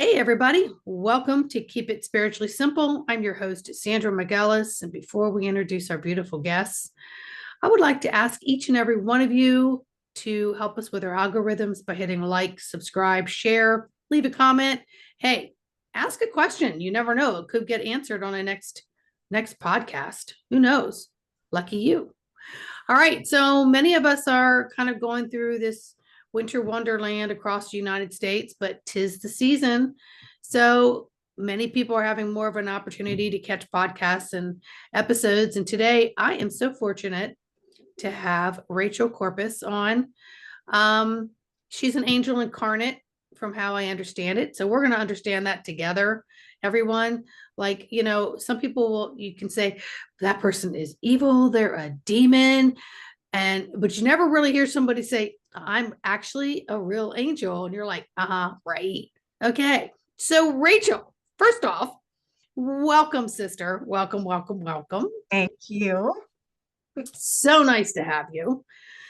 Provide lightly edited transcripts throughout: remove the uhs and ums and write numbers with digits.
Hey, everybody. Welcome to Keep It Spiritually Simple. I'm your host, Sandra McEllis. And before we introduce our beautiful guests, I would like to ask each and every one of you to help us with our algorithms by hitting like, subscribe, share, leave a comment. Hey, ask a question. You never know. It could get answered on a next podcast. Who knows? Lucky you. All right. So many of us are kind of going through this winter wonderland across the United States, but 'tis the season. So many people are having more of an opportunity to catch podcasts and episodes. And today I am so fortunate to have Rachel Corpus on. Um, she's an angel incarnate, from how I understand it. So we're going to understand that together, everyone. Like, some people you can say that person is evil, they're a demon, but you never really hear somebody say, I'm actually a real angel. And you're like, right. Okay. So, Rachel, first off, welcome, sister. Welcome, welcome, welcome. Thank you. So nice to have you.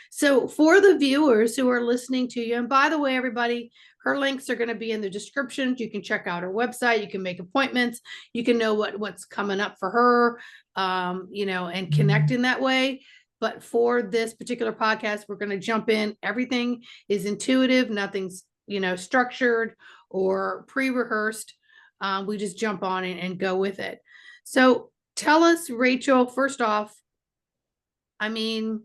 So, for the viewers who are listening to you, and by the way, everybody, her links are going to be in the description. You can check out her website. You can make appointments. You can know what's coming up for her, and connect in that way. But for this particular podcast, we're going to jump in. Everything is intuitive. Nothing's, structured or pre-rehearsed. We just jump on it and go with it. So tell us, Rachel, first off, I know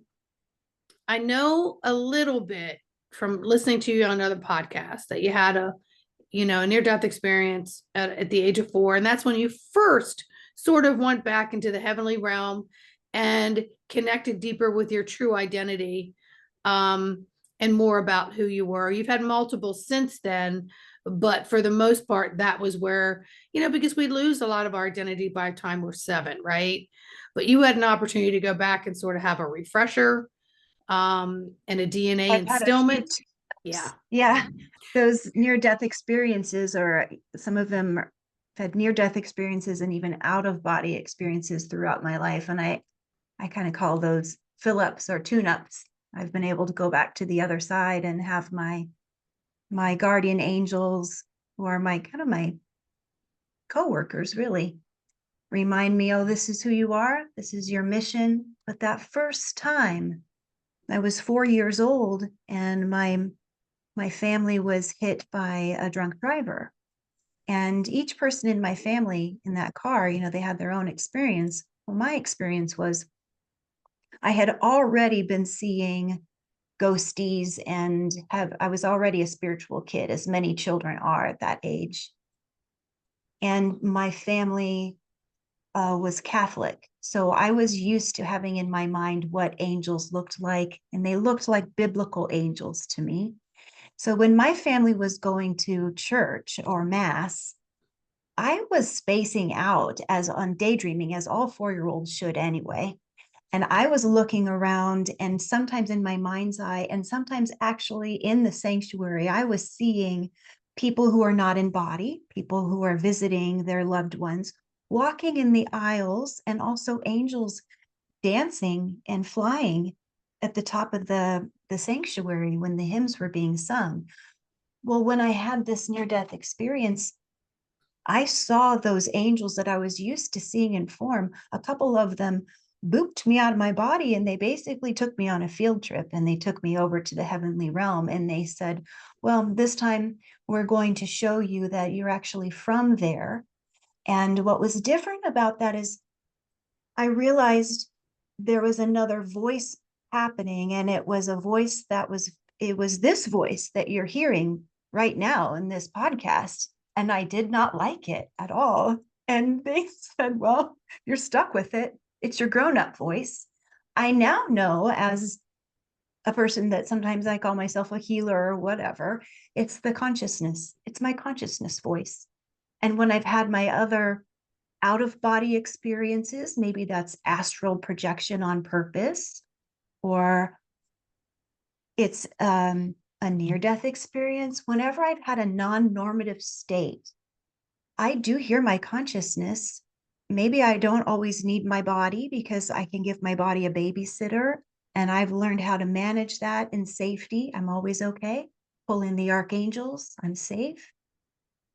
a little bit from listening to you on other podcasts that you had a near-death experience at the age of 4. And that's when you first sort of went back into the heavenly realm and connected deeper with your true identity, and more about who you were. You've had multiple since then, but for the most part, that was where, because we lose a lot of our identity by the time we're 7, right? But you had an opportunity to go back and sort of have a refresher, and a DNA I've had a few instillment. Yeah. times. Yeah. Those near-death experiences, or some of them had near-death experiences and even out-of-body experiences throughout my life. And I kind of call those fill-ups or tune-ups. I've been able to go back to the other side and have my guardian angels, who are my co-workers, really remind me, oh, this is who you are. This is your mission. But that first time, I was 4 years old, and my family was hit by a drunk driver. And each person in my family in that car, they had their own experience. Well, my experience was I had already been seeing ghosties, and I was already a spiritual kid, as many children are at that age. And my family was Catholic. So I was used to having in my mind what angels looked like, and they looked like biblical angels to me. So when my family was going to church or mass, I was spacing out as on daydreaming, as all 4-year-olds should anyway. And I was looking around, and sometimes in my mind's eye, and sometimes actually in the sanctuary, I was seeing people who are not in body, people who are visiting their loved ones, walking in the aisles, and also angels dancing and flying at the top of the sanctuary when the hymns were being sung. Well, when I had this near-death experience, I saw those angels that I was used to seeing in form. A couple of them booped me out of my body, and they basically took me on a field trip, and they took me over to the heavenly realm, and they said, well, this time we're going to show you that you're actually from there. And what was different about that is I realized there was another voice happening, and it was a voice it was this voice that you're hearing right now in this podcast. And I did not like it at all. And they said, well, you're stuck with it. It's your grown-up voice. I now know, as a person that sometimes I call myself a healer or whatever, it's the consciousness. It's my consciousness voice. And when I've had my other out-of-body experiences, maybe that's astral projection on purpose, or it's a near-death experience. Whenever I've had a non-normative state, I do hear my consciousness. Maybe I don't always need my body, because I can give my body a babysitter, and I've learned how to manage that in safety. I'm always okay. Pull in the archangels, I'm safe.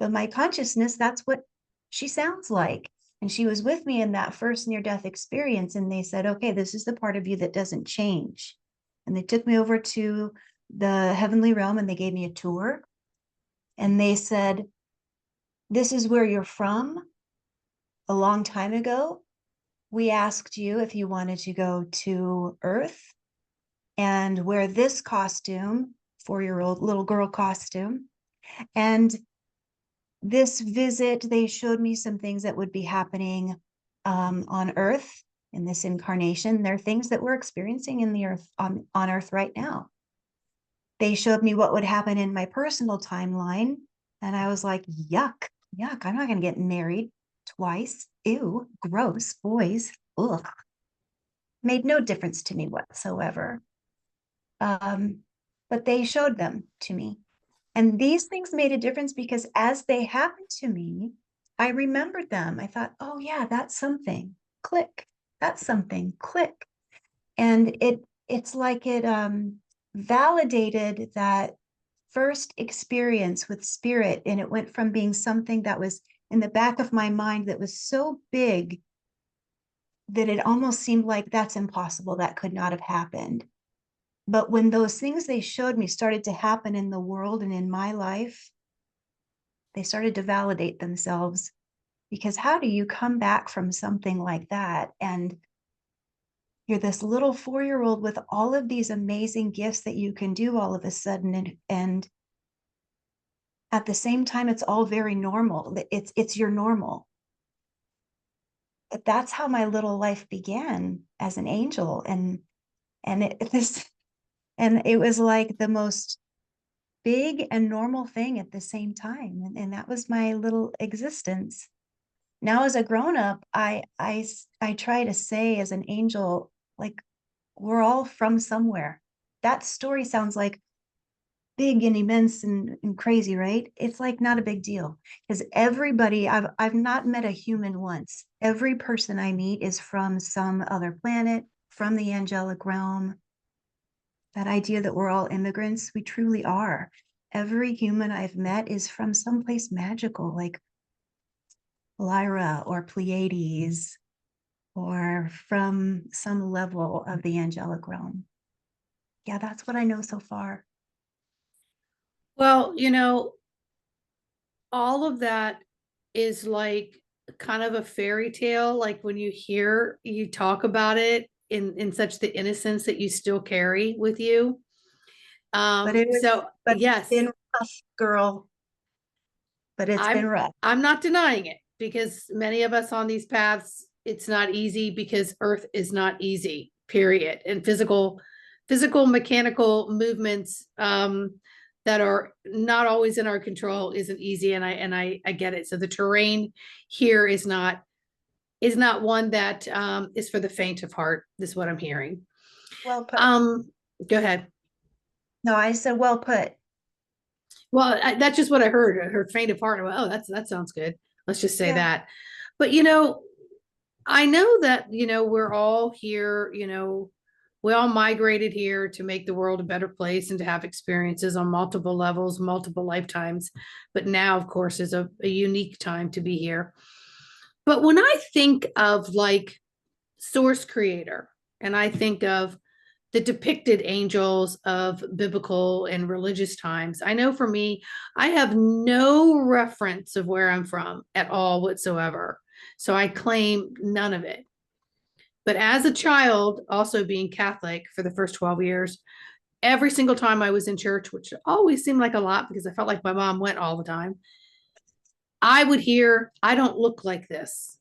but my consciousness, that's what she sounds like. And she was with me in that first near-death experience. And they said, okay, this is the part of you that doesn't change. And they took me over to the heavenly realm and they gave me a tour. And they said, this is where you're from. A long time ago, we asked you if you wanted to go to Earth and wear this costume, 4-year-old little girl costume. And this visit, they showed me some things that would be happening on Earth in this incarnation. There are things that we're experiencing in the Earth on Earth right now. They showed me what would happen in my personal timeline. And I was like, yuck, yuck, I'm not going to get married twice. Ew, gross, boys. Ugh. Made no difference to me whatsoever. But they showed them to me. And these things made a difference because as they happened to me, I remembered them. I thought, oh yeah, that's something. Click. That's something. Click. And it's like it validated that first experience with spirit. And it went from being something that was in the back of my mind that was so big that it almost seemed like that's impossible. That could not have happened. But when those things they showed me started to happen in the world and in my life, they started to validate themselves. Because how do you come back from something like that? And you're this little 4-year-old with all of these amazing gifts that you can do all of a sudden. And at the same time, it's all very normal. It's your normal. But that's how my little life began as an angel. And it was like the most big and normal thing at the same time. And that was my little existence. Now, as a grown-up, I try to say as an angel, like, we're all from somewhere. That story sounds like big and immense and crazy, right? It's like not a big deal because everybody, I've not met a human once. Every person I meet is from some other planet, from the angelic realm. That idea that we're all immigrants, we truly are. Every human I've met is from someplace magical, like Lyra or Pleiades, or from some level of the angelic realm. Yeah, that's what I know so far. Well, all of that is like kind of a fairy tale. Like when you hear you talk about it in such the innocence that you still carry with you. But it's Yes, been rough, girl. But it's been I'm rough. I'm not denying it because many of us on these paths, it's not easy because Earth is not easy, period. And physical mechanical movements that are not always in our control isn't easy. And I get it. So the terrain here is not one that is for the faint of heart, is what I'm hearing. Well put. Go ahead. No, I said well put. Well, that's just what I heard. I heard faint of heart. Oh, that sounds good. Let's just say Yeah. that. But I know that we're all here. We all migrated here to make the world a better place and to have experiences on multiple levels, multiple lifetimes. But now, of course, is a unique time to be here. But when I think of like source creator, and I think of the depicted angels of biblical and religious times. I know for me, I have no reference of where I'm from at all whatsoever. So I claim none of it. But as a child, also being Catholic for the first 12 years, every single time I was in church, which always seemed like a lot because I felt like my mom went all the time, I would hear, I don't look like this.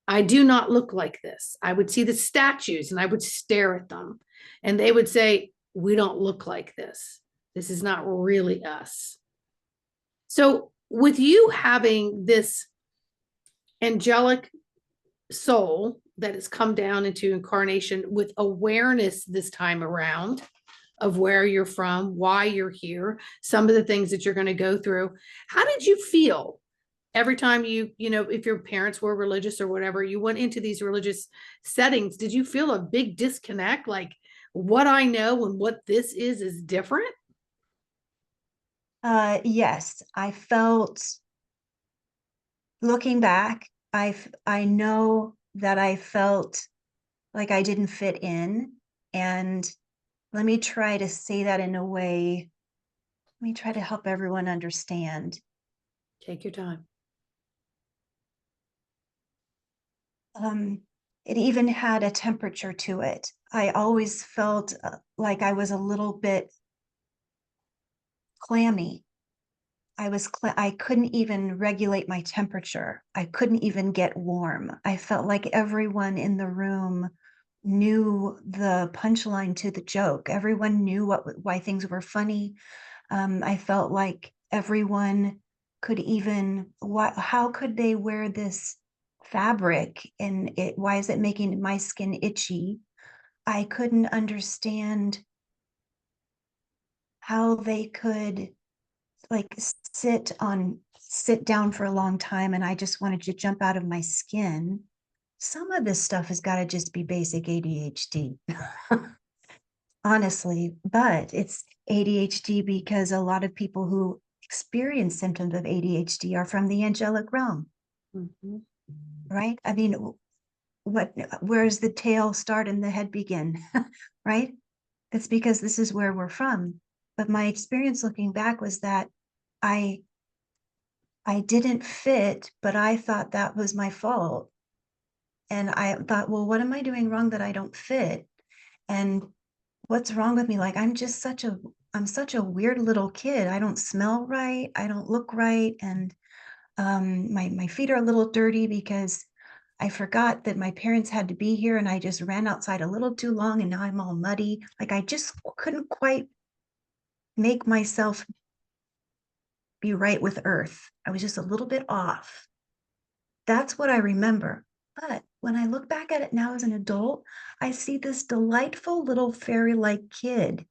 I do not look like this. I would see the statues and I would stare at them. And they would say, we don't look like this. This is not really us. So, with you having this angelic soul that has come down into incarnation with awareness this time around of where you're from, why you're here, some of the things that you're going to go through, how did you feel every time if your parents were religious or whatever, you went into these religious settings? Did you feel a big disconnect, like what I know and what this is different? Yes, I felt looking back, I know that I felt like I didn't fit in. And let me try to say that in a way, let me try to help everyone understand. Take your time. It even had a temperature to it. I always felt like I was a little bit clammy. I couldn't even regulate my temperature. I couldn't even get warm. I felt like everyone in the room knew the punchline to the joke. Everyone knew why things were funny. I felt like everyone could even, how could they wear this fabric and why is it making my skin itchy? I couldn't understand how they could like sit down for a long time and I just wanted to jump out of my skin. Some of this stuff has got to just be basic ADHD, honestly, but it's ADHD because a lot of people who experience symptoms of ADHD are from the angelic realm, Mhm. right? I mean, where's the tail start and the head begin, right? It's because this is where we're from. But my experience looking back was that I I didn't fit, but I thought that was my fault. And I thought, well, what am I doing wrong that I don't fit? And what's wrong with me? Like, I'm such a weird little kid. I don't smell right. I don't look right. And my feet are a little dirty because I forgot that my parents had to be here and I just ran outside a little too long and now I'm all muddy. Like, I just couldn't quite make myself be right with earth. I was just a little bit off. That's what I remember. But when I look back at it now as an adult, I see this delightful little fairy-like kid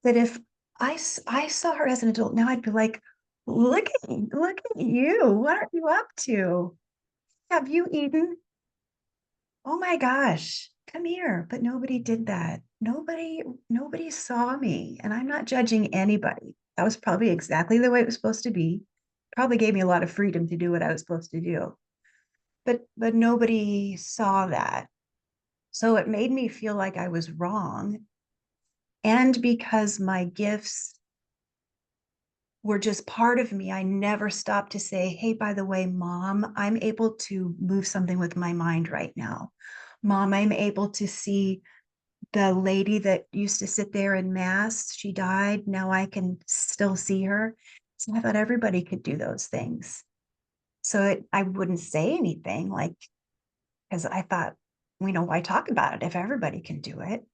that if I saw her as an adult now, I'd be like, look at you. What are you up to? Have you eaten? Oh my gosh, come here. But nobody did that. Nobody saw me. And I'm not judging anybody. That was probably exactly the way it was supposed to be. Probably gave me a lot of freedom to do what I was supposed to do. But nobody saw that. So it made me feel like I was wrong. And because my gifts were just part of me, I never stopped to say, hey, by the way, mom, I'm able to move something with my mind right now. Mom, I'm able to see the lady that used to sit there in mass. She died. Now I can still see her. So I thought everybody could do those things. So I wouldn't say anything like, because I thought, why talk about it if everybody can do it?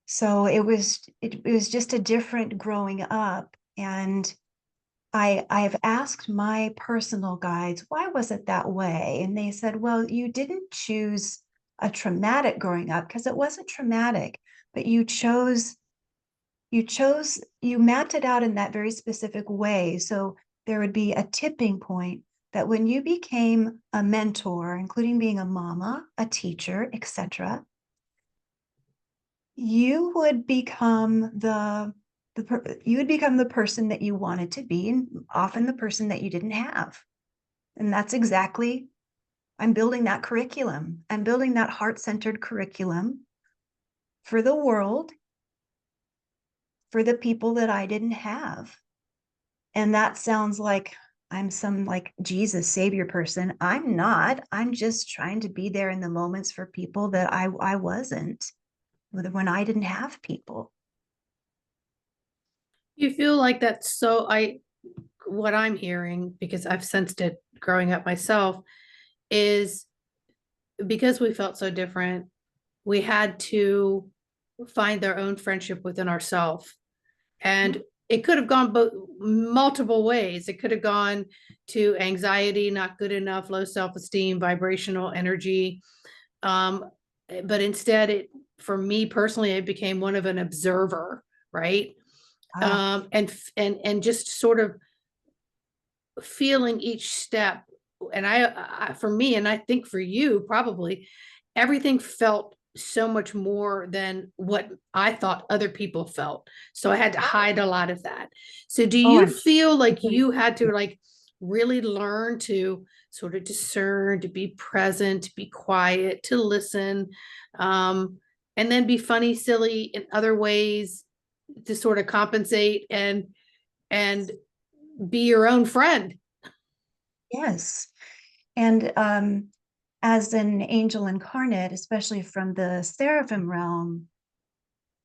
So it was just a different growing up. And I've asked my personal guides, why was it that way? And they said, well, you didn't choose a traumatic growing up because it wasn't traumatic, but you mapped it out in that very specific way. So there would be a tipping point that when you became a mentor, including being a mama, a teacher, etc., you would become you would become the person that you wanted to be, and often the person that you didn't have. And that's exactly, I'm building that curriculum. I'm building that heart-centered curriculum for the world, for the people that I didn't have. And that sounds like I'm some like Jesus savior person. I'm not. I'm just trying to be there in the moments for people that I wasn't, when I didn't have people. You feel like that's so what I'm hearing, because I've sensed it growing up myself, is because we felt so different, we had to find their own friendship within ourselves. And it could have gone multiple ways. It could have gone to anxiety, not good enough, low self-esteem, vibrational energy. But instead, for me personally, it became one of an observer, right? Ah, And just sort of feeling each step. And for me, and I think for you probably, everything felt so much more than what I thought other people felt. So I had to hide a lot of that. So do Oh, you I'm feel like sure. you had to like really learn to sort of discern, to be present, to be quiet, to listen, and then be funny, silly in other ways to sort of compensate and be your own friend? Yes. And as an angel incarnate, especially from the Seraphim realm,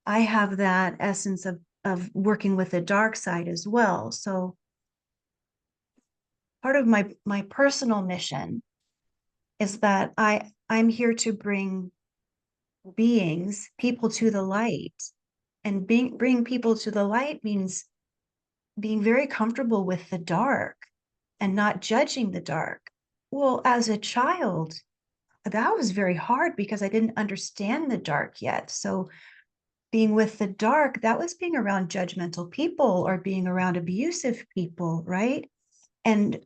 I have that essence of working with the dark side as well. So part of my personal mission is that I'm here to bring beings, people to the light. And bring people to the light means being very comfortable with the dark and not judging the dark. Well, as a child, that was very hard because I didn't understand the dark yet. So being with the dark, that was being around judgmental people or being around abusive people, right? And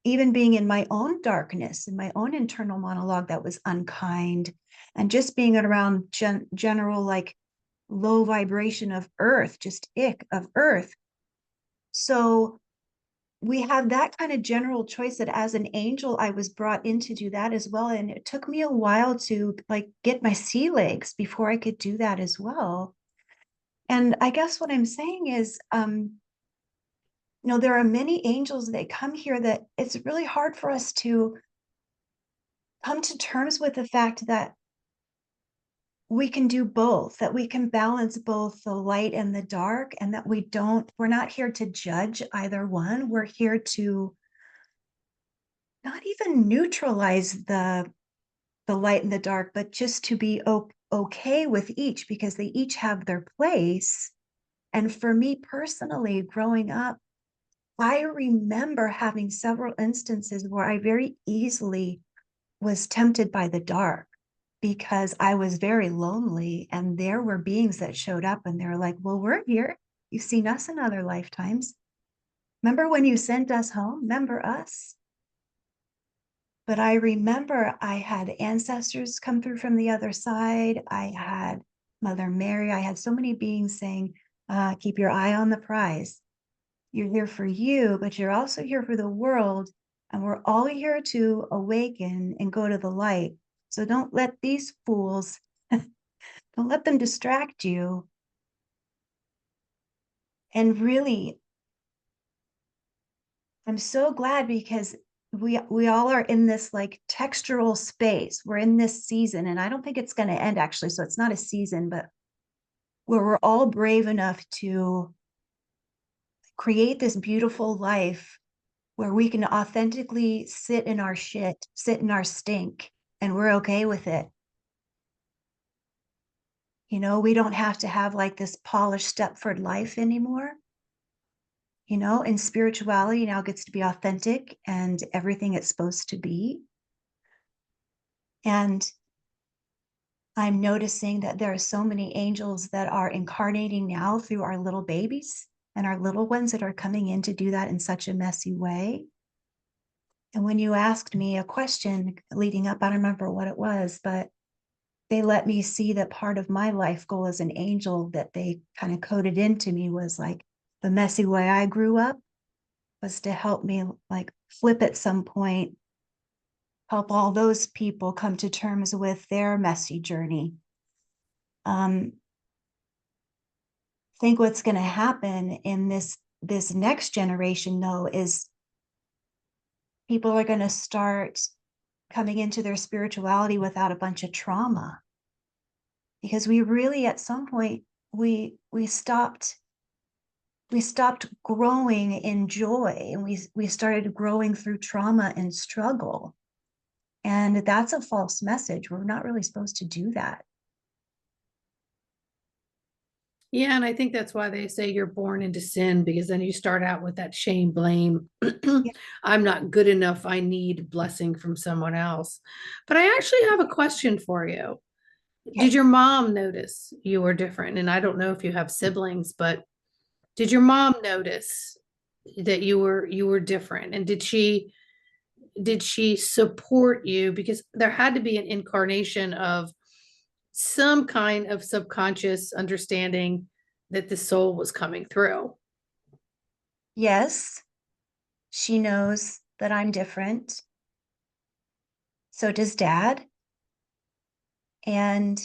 even being in my own darkness, in my own internal monologue that was unkind, and just being around general, like low vibration of earth, just ick of earth. So we have that kind of general choice that as an angel, I was brought in to do that as well. And it took me a while to like get my sea legs before I could do that as well. And I guess what I'm saying is, there are many angels that come here that it's really hard for us to come to terms with the fact that we can do both, that we can balance both the light and the dark, and that we're not here to judge either one. We're here to not even neutralize the light and the dark, but just to be okay with each because they each have their place. And for me personally, growing up, I remember having several instances where I very easily was tempted by the dark because I was very lonely. And there were beings that showed up and they're like, well, we're here. You've seen us in other lifetimes. Remember when you sent us home? Remember us? But I remember I had ancestors come through from the other side. I had Mother Mary. I had so many beings saying, keep your eye on the prize. You're here for you, but you're also here for the world. And we're all here to awaken and go to the light. So don't let these fools, don't let them distract you. And really, I'm so glad because we all are in this like textural space. We're in this season, and I don't think it's going to end actually. So it's not a season, but where we're all brave enough to create this beautiful life where we can authentically sit in our shit, sit in our stink, and we're okay with it. We don't have to have like this polished Stepford life anymore. And spirituality now gets to be authentic and everything it's supposed to be. And I'm noticing that there are so many angels that are incarnating now through our little babies and our little ones that are coming in to do that in such a messy way. And when you asked me a question leading up, I don't remember what it was, but they let me see that part of my life goal as an angel that they kind of coded into me was like the messy way I grew up was to help me like flip at some point, help all those people come to terms with their messy journey. I think what's going to happen in this next generation though is people are going to start coming into their spirituality without a bunch of trauma because we really at some point we stopped growing in joy and we started growing through trauma and struggle. And that's a false message. We're not really supposed to do that. Yeah, and I think that's why they say you're born into sin, because then you start out with that shame, blame. Yeah. I'm not good enough. I need blessing from someone else. But I actually have a question for you. Did Okay. your mom notice you were different? And I don't know if you have siblings, but did your mom notice that you were different? And did she support you? Because there had to be an incarnation of some kind of subconscious understanding that the soul was coming through. Yes, she knows that I'm different. So does Dad. And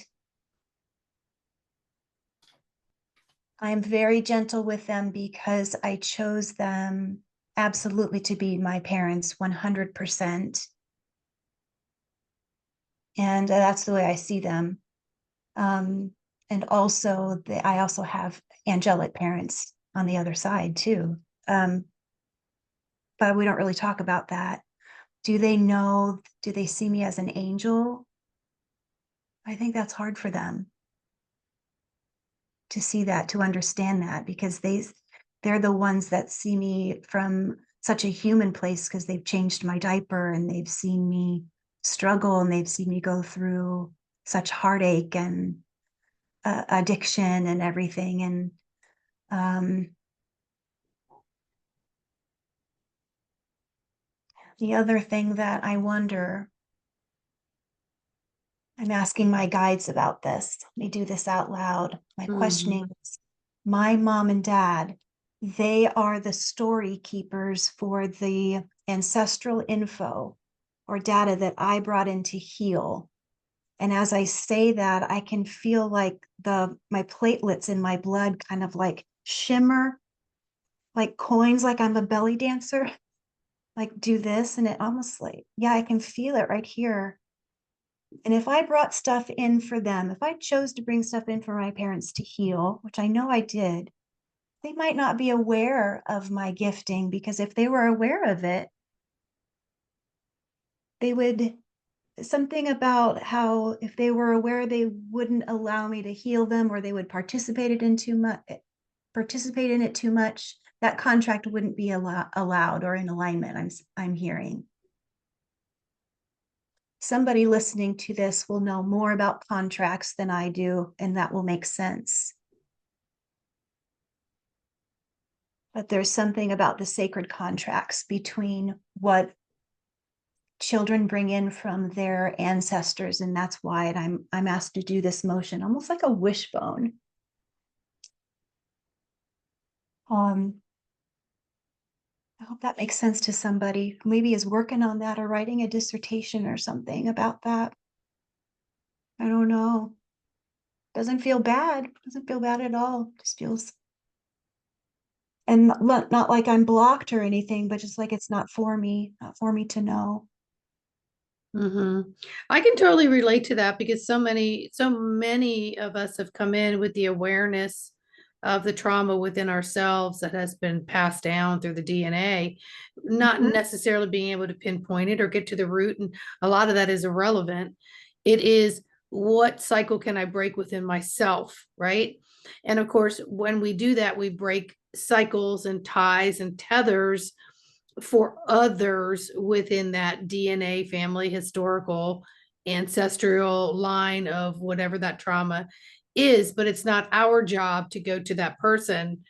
I'm very gentle with them because I chose them absolutely to be my parents 100%. And that's the way I see them. And also, I also have angelic parents on the other side too. But we don't really talk about that. Do they know? Do they see me as an angel? I think that's hard for them to see that, to understand that, because they're the ones that see me from such a human place, because they've changed my diaper and they've seen me struggle and they've seen me go through such heartache and addiction and everything. And the other thing that I wonder, I'm asking my guides about this. Let me do this out loud. My questioning is, my mom and dad, they are the story keepers for the ancestral info or data that I brought in to heal. And as I say that, I can feel like my platelets in my blood kind of like shimmer, like coins, like I'm a belly dancer, like do this. And it almost like, yeah, I can feel it right here. And if I brought stuff in for them, if I chose to bring stuff in for my parents to heal, which I know I did, they might not be aware of my gifting, because if they were aware of it, they would, something about how if they were aware, they wouldn't allow me to heal them, or they would participate in it too much. That contract wouldn't be allowed or in alignment. I'm hearing. Somebody listening to this will know more about contracts than I do, and that will make sense. But there's something about the sacred contracts between what children bring in from their ancestors, and that's why I'm asked to do this motion, almost like a wishbone. I hope that makes sense to somebody who maybe is working on that or writing a dissertation or something about that. I don't know. Doesn't feel bad. Doesn't feel bad at all. Just feels, and not like I'm blocked or anything, but just like it's not for me to know. I can totally relate to that because so many of us have come in with the awareness of the trauma within ourselves that has been passed down through the DNA, not Mhm. necessarily being able to pinpoint it or get to the root. And a lot of that is irrelevant. It is, what cycle can I break within myself, right? And of course, when we do that, we break cycles and ties and tethers for others within that DNA family, historical, ancestral line of whatever that trauma is. But it's not our job to go to that person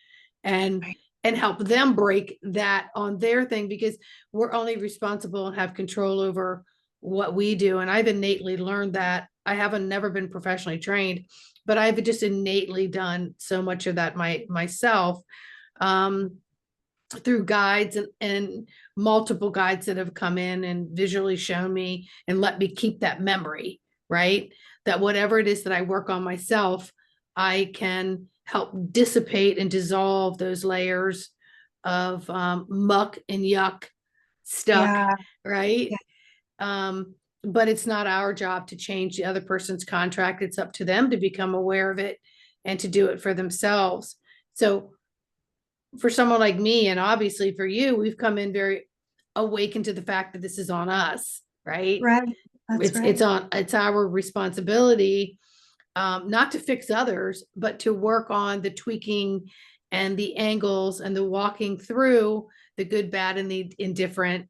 and Right. help them break that on their thing, because we're only responsible and have control over what we do. And I've innately learned that. I haven't never been professionally trained, but I've just innately done so much of that myself. Through guides and multiple guides that have come in and visually shown me and let me keep that memory, right? That whatever it is that I work on myself, I can help dissipate and dissolve those layers of muck and yuck stuck, Yeah. right? Yeah. But it's not our job to change the other person's contract. It's up to them to become aware of it and to do it for themselves. So for someone like me, and obviously for you, we've come in very awakened to the fact that this is on us, right? Right. That's right. It's our responsibility, not to fix others, but to work on the tweaking and the angles and the walking through the good, bad, and the indifferent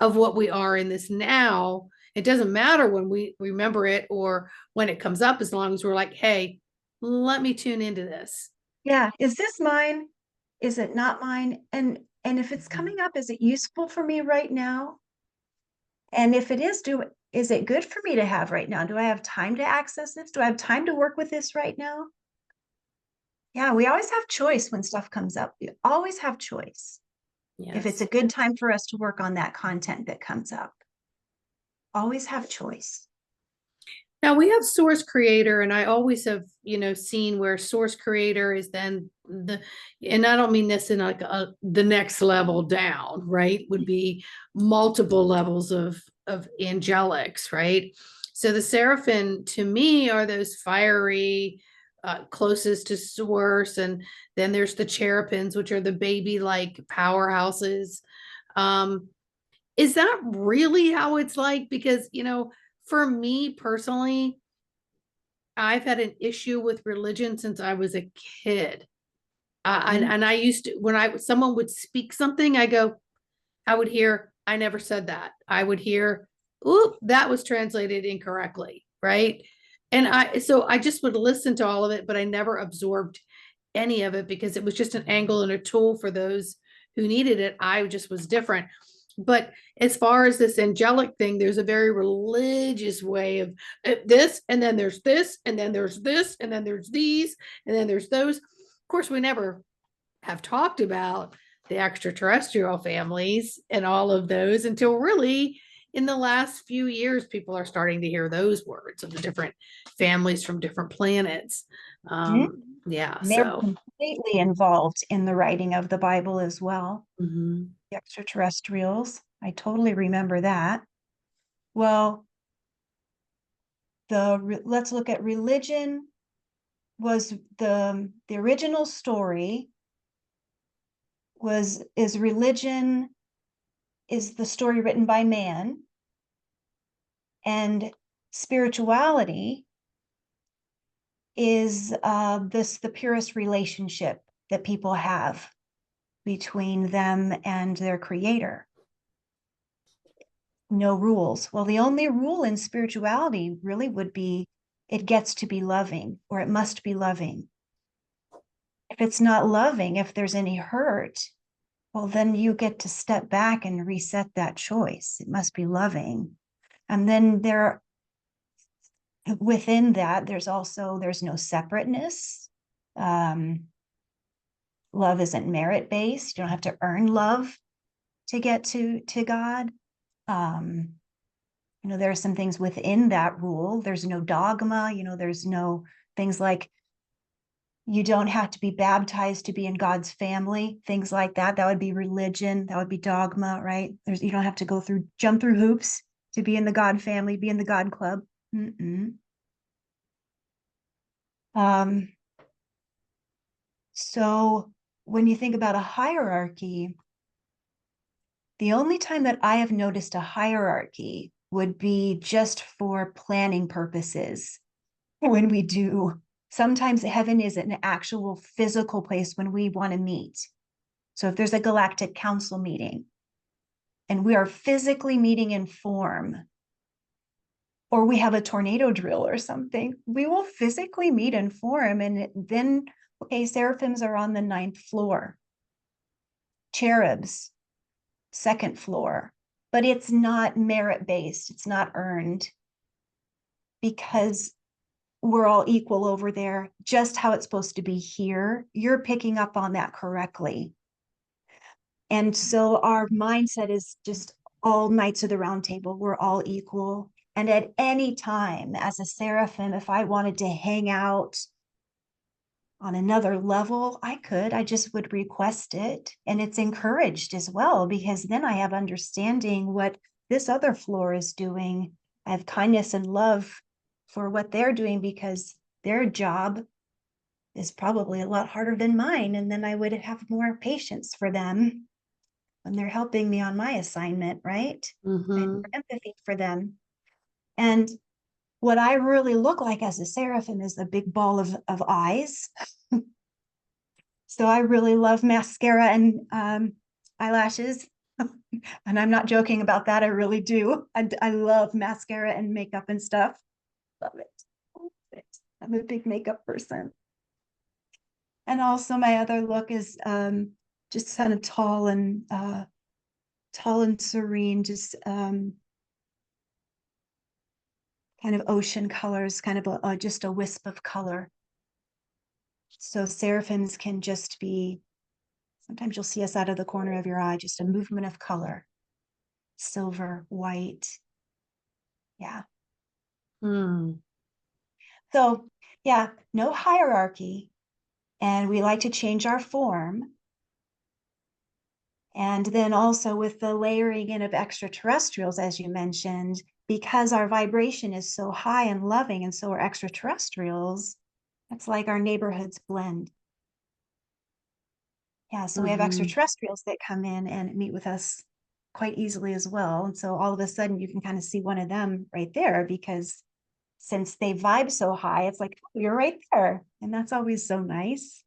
of what we are in this now. It doesn't matter when we remember it or when it comes up, as long as we're like, hey, let me tune into this. Yeah. Is this mine? Is it not mine? And if it's coming up, is it useful for me right now? And if it is, is it good for me to have right now? Do I have time to access this? Do I have time to work with this right now? Yeah, we always have choice when stuff comes up. We always have choice. If it's Yes. a good time for us to work on that content that comes up, always have choice. Now we have source creator, and I always have, seen where source creator is then and I don't mean this in like the next level down, right? Would be multiple levels of angelics, right? So the seraphim to me are those fiery, closest to source, and then there's the cherubims, which are the baby like powerhouses. Um, is that really how it's like? Because, for me personally, I've had an issue with religion since I was a kid. And I used to, when someone would speak something, I would hear, I never said that. I would hear, oop, that was translated incorrectly, right? And so I just would listen to all of it, but I never absorbed any of it because it was just an angle and a tool for those who needed it. I just was different. But as far as this angelic thing, there's a very religious way of this, and then there's this, and then there's this, and then there's these, and then there's those. Of course, we never have talked about the extraterrestrial families and all of those until really in the last few years, people are starting to hear those words of the different families from different planets. Yeah, They're so. completely involved in the writing of the Bible as well. Mhm. The extraterrestrials. I totally remember that. Well, let's look at religion was the original story is religion is the story written by man, and spirituality is the purest relationship that people have between them and their creator. No rules. Well, the only rule in spirituality really would be it gets to be loving, or it must be loving. If it's not loving, if there's any hurt, well, then you get to step back and reset that choice. It must be loving. And then within that, there's no separateness. Love isn't merit-based. You don't have to earn love to get to God. There are some things within that rule. There's no dogma, there's no things like you don't have to be baptized to be in God's family, things like that. That would be religion. That would be dogma, right? You don't have to jump through hoops to be in the God family, be in the God club. So when you think about a hierarchy, the only time that I have noticed a hierarchy would be just for planning purposes. When we do, sometimes heaven is an actual physical place when we want to meet. So if there's a galactic council meeting and we are physically meeting in form, or we have a tornado drill or something, we will physically meet in form. And then, okay, seraphims are on the 9th floor, cherubs, 2nd floor, but it's not merit-based. It's not earned, because we're all equal over there, just how it's supposed to be here. You're picking up on that correctly. And so our mindset is just all knights of the round table. We're all equal. And at any time, as a seraphim, if I wanted to hang out on another level, I could. I just would request it. And it's encouraged as well, because then I have understanding what this other floor is doing. I have kindness and love for what they're doing, because their job is probably a lot harder than mine. And then I would have more patience for them when they're helping me on my assignment, right? And empathy for them. And what I really look like as a seraphim is a big ball of eyes. So I really love mascara and eyelashes. And I'm not joking about that. I really do. I love mascara and makeup and stuff. Love it. I'm a big makeup person. And also my other look is just kind of tall and serene, just kind of ocean colors, kind of just a wisp of color. So seraphims can just be, sometimes you'll see us out of the corner of your eye, just a movement of color, silver, white. Yeah. Hmm. So yeah, no hierarchy. And we like to change our form. And then also with the layering in of extraterrestrials, as you mentioned, because our vibration is so high and loving, and so are extraterrestrials, it's like our neighborhoods blend. Yeah, so we have Mhm. extraterrestrials that come in and meet with us quite easily as well. And so all of a sudden you can kind of see one of them right there, because since they vibe so high, it's like, oh, you're right there. And that's always so nice.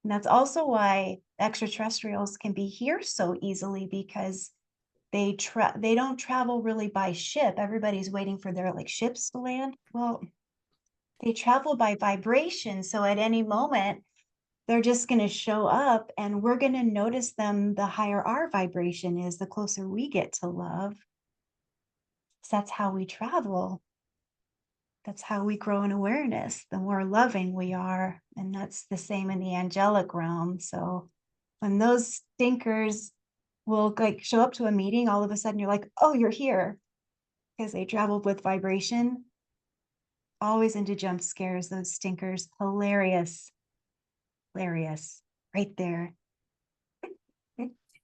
And that's also why extraterrestrials can be here so easily, because they don't travel really by ship. Everybody's waiting for their like ships to land. Well, they travel by vibration. So at any moment, they're just going to show up, and we're going to notice them the higher our vibration is, the closer we get to love. So that's how we travel. That's how we grow in awareness. The more loving we are. And that's the same in the angelic realm. So when those stinkers will like show up to a meeting, all of a sudden you're like, oh, you're here, because they traveled with vibration. Always into jump scares, those stinkers. Hilarious. Hilarious. Right there.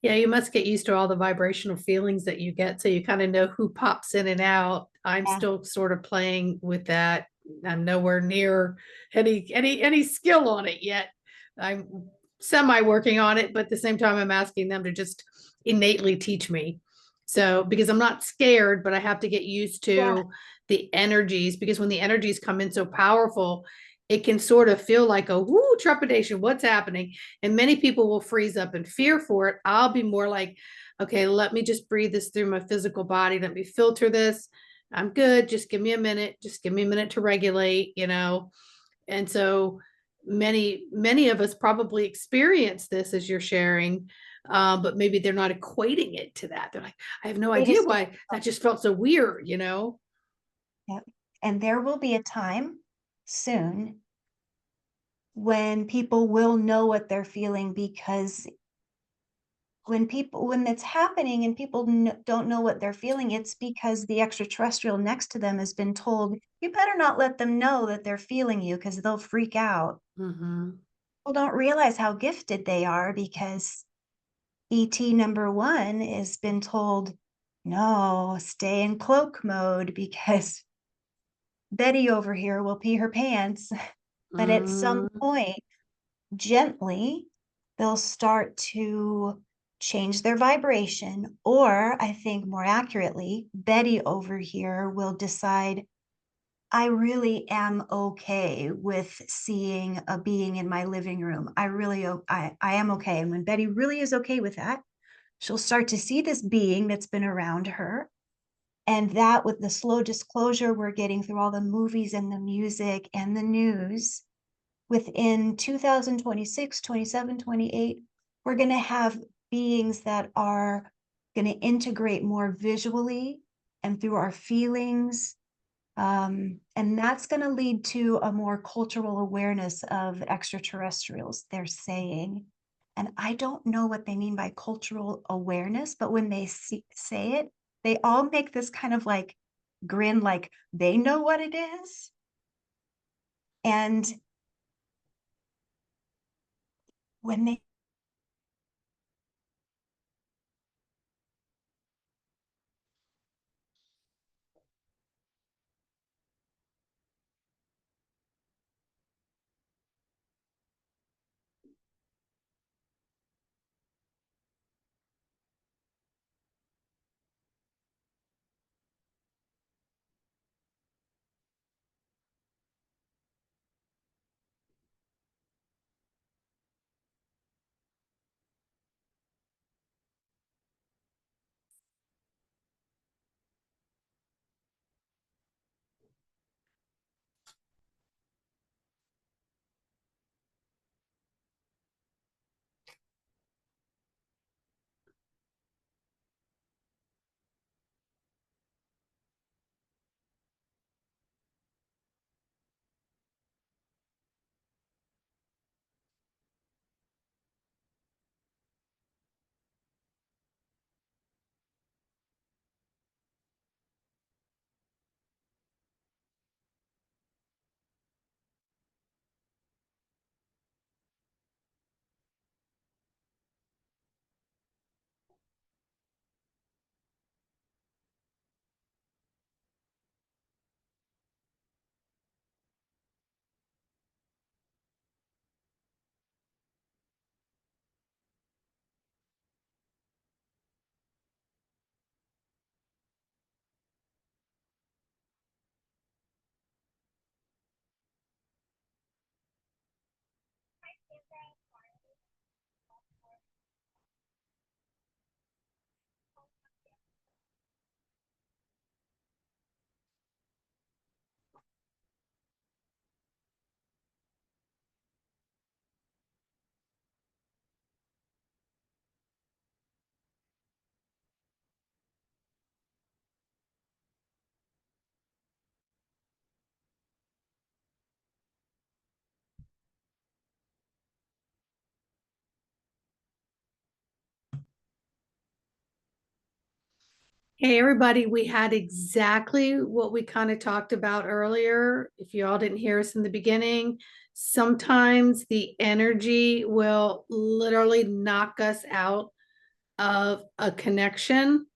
Yeah, you must get used to all the vibrational feelings that you get, so you kind of know who pops in and out. I'm Yeah. still sort of playing with that. I'm nowhere near any skill on it yet. I'm semi working on it, but at the same time, I'm asking them to just innately teach me. So because I'm not scared, but I have to get used Yeah. to the energies, because when the energies come in so powerful, it can sort of feel like a whoo trepidation. What's happening? And many people will freeze up in fear for it. I'll be more like, okay, let me just breathe this through my physical body. Let me filter this. I'm good. Just give me a minute. Just give me a minute to regulate, you know. And so many of us probably experience this as you're sharing, but maybe they're not equating it to that. They're like, I have no They idea just don't. why that just felt so weird, you know. Yep. And there will be a time soon when people will know what they're feeling, because when it's happening and people don't know what they're feeling, it's because the extraterrestrial next to them has been told, you better not let them know that they're feeling you, because they'll freak out. Mm-hmm. People don't realize how gifted they are, because ET number one has been told, no, stay in cloak mode, because Betty over here will pee her pants. But at some Mm-hmm. point, gently, they'll start to change their vibration. Or I think more accurately, Betty over here will decide, I really am okay with seeing a being in my living room. I am okay. And when Betty really is okay with that, she'll start to see this being that's been around her. And that, with the slow disclosure we're getting through all the movies and the music and the news, within 2026, 27, 28, we're going to have beings that are going to integrate more visually and through our feelings. And that's going to lead to a more cultural awareness of extraterrestrials, they're saying. And I don't know what they mean by cultural awareness, but when they say it, they all make this kind of like grin, like they know what it is. And when they Hey, everybody, we had exactly what we kind of talked about earlier. If you all didn't hear us in the beginning, sometimes the energy will literally knock us out of a connection.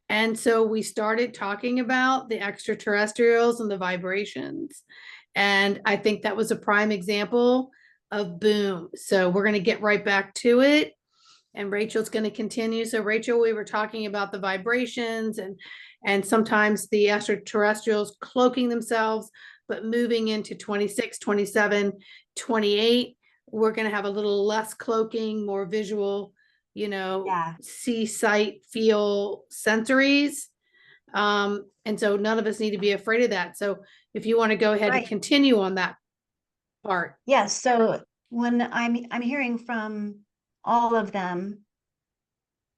And so we started talking about the extraterrestrials and the vibrations. And I think that was a prime example of boom. So we're going to get right back to it, and Rachel's going to continue. So Rachel, we were talking about the vibrations and sometimes the extraterrestrials cloaking themselves, but moving into 26, 27, 28, we're going to have a little less cloaking, more visual, Yeah, see, sight, feel, sensories. And so none of us need to be afraid of that. So if you want to go ahead and right. continue on that part. Yes. So when I'm hearing from all of them,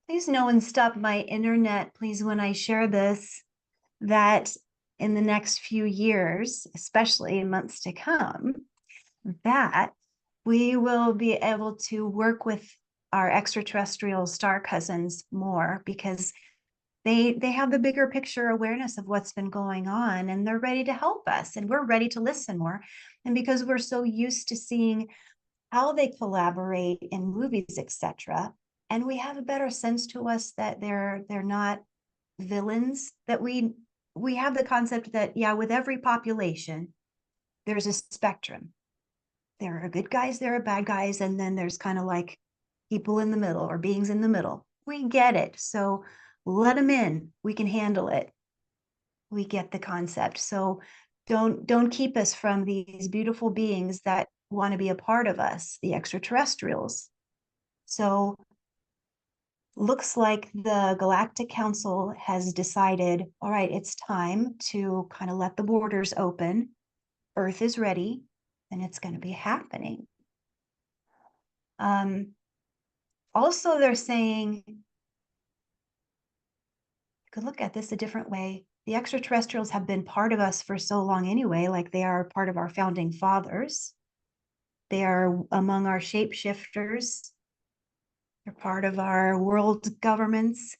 please no one stop my internet, please, when I share this, that in the next few years, especially in months to come, that we will be able to work with our extraterrestrial star cousins more because they have the bigger picture awareness of what's been going on, and they're ready to help us, and we're ready to listen more. And because we're so used to seeing how they collaborate in movies, etc., and we have a better sense to us that they're not villains, that we have the concept that, yeah, with every population there's a spectrum. There are good guys, there are bad guys, and then there's kind of like people in the middle or beings in the middle. We get it. So let them in. We can handle it. We get the concept. So don't keep us from these beautiful beings that want to be a part of us, the extraterrestrials. So looks like the Galactic Council has decided, all right, it's time to kind of let the borders open. Earth is ready, and it's going to be happening. Also, they're saying, you could look at this a different way. The extraterrestrials have been part of us for so long anyway, like they are part of our founding fathers. They are among our shapeshifters. They're part of our world governments.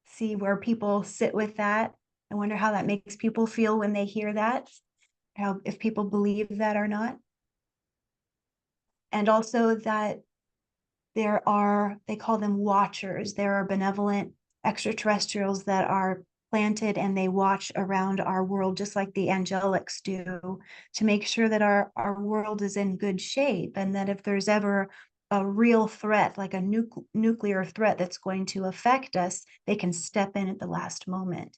See where people sit with that. I wonder how that makes people feel when they hear that, how if people believe that or not. And also that there are, they call them watchers. There are benevolent extraterrestrials that are planted and they watch around our world, just like the angelics do, to make sure that our world is in good shape. And that if there's ever a real threat, like a nuclear threat that's going to affect us, they can step in at the last moment.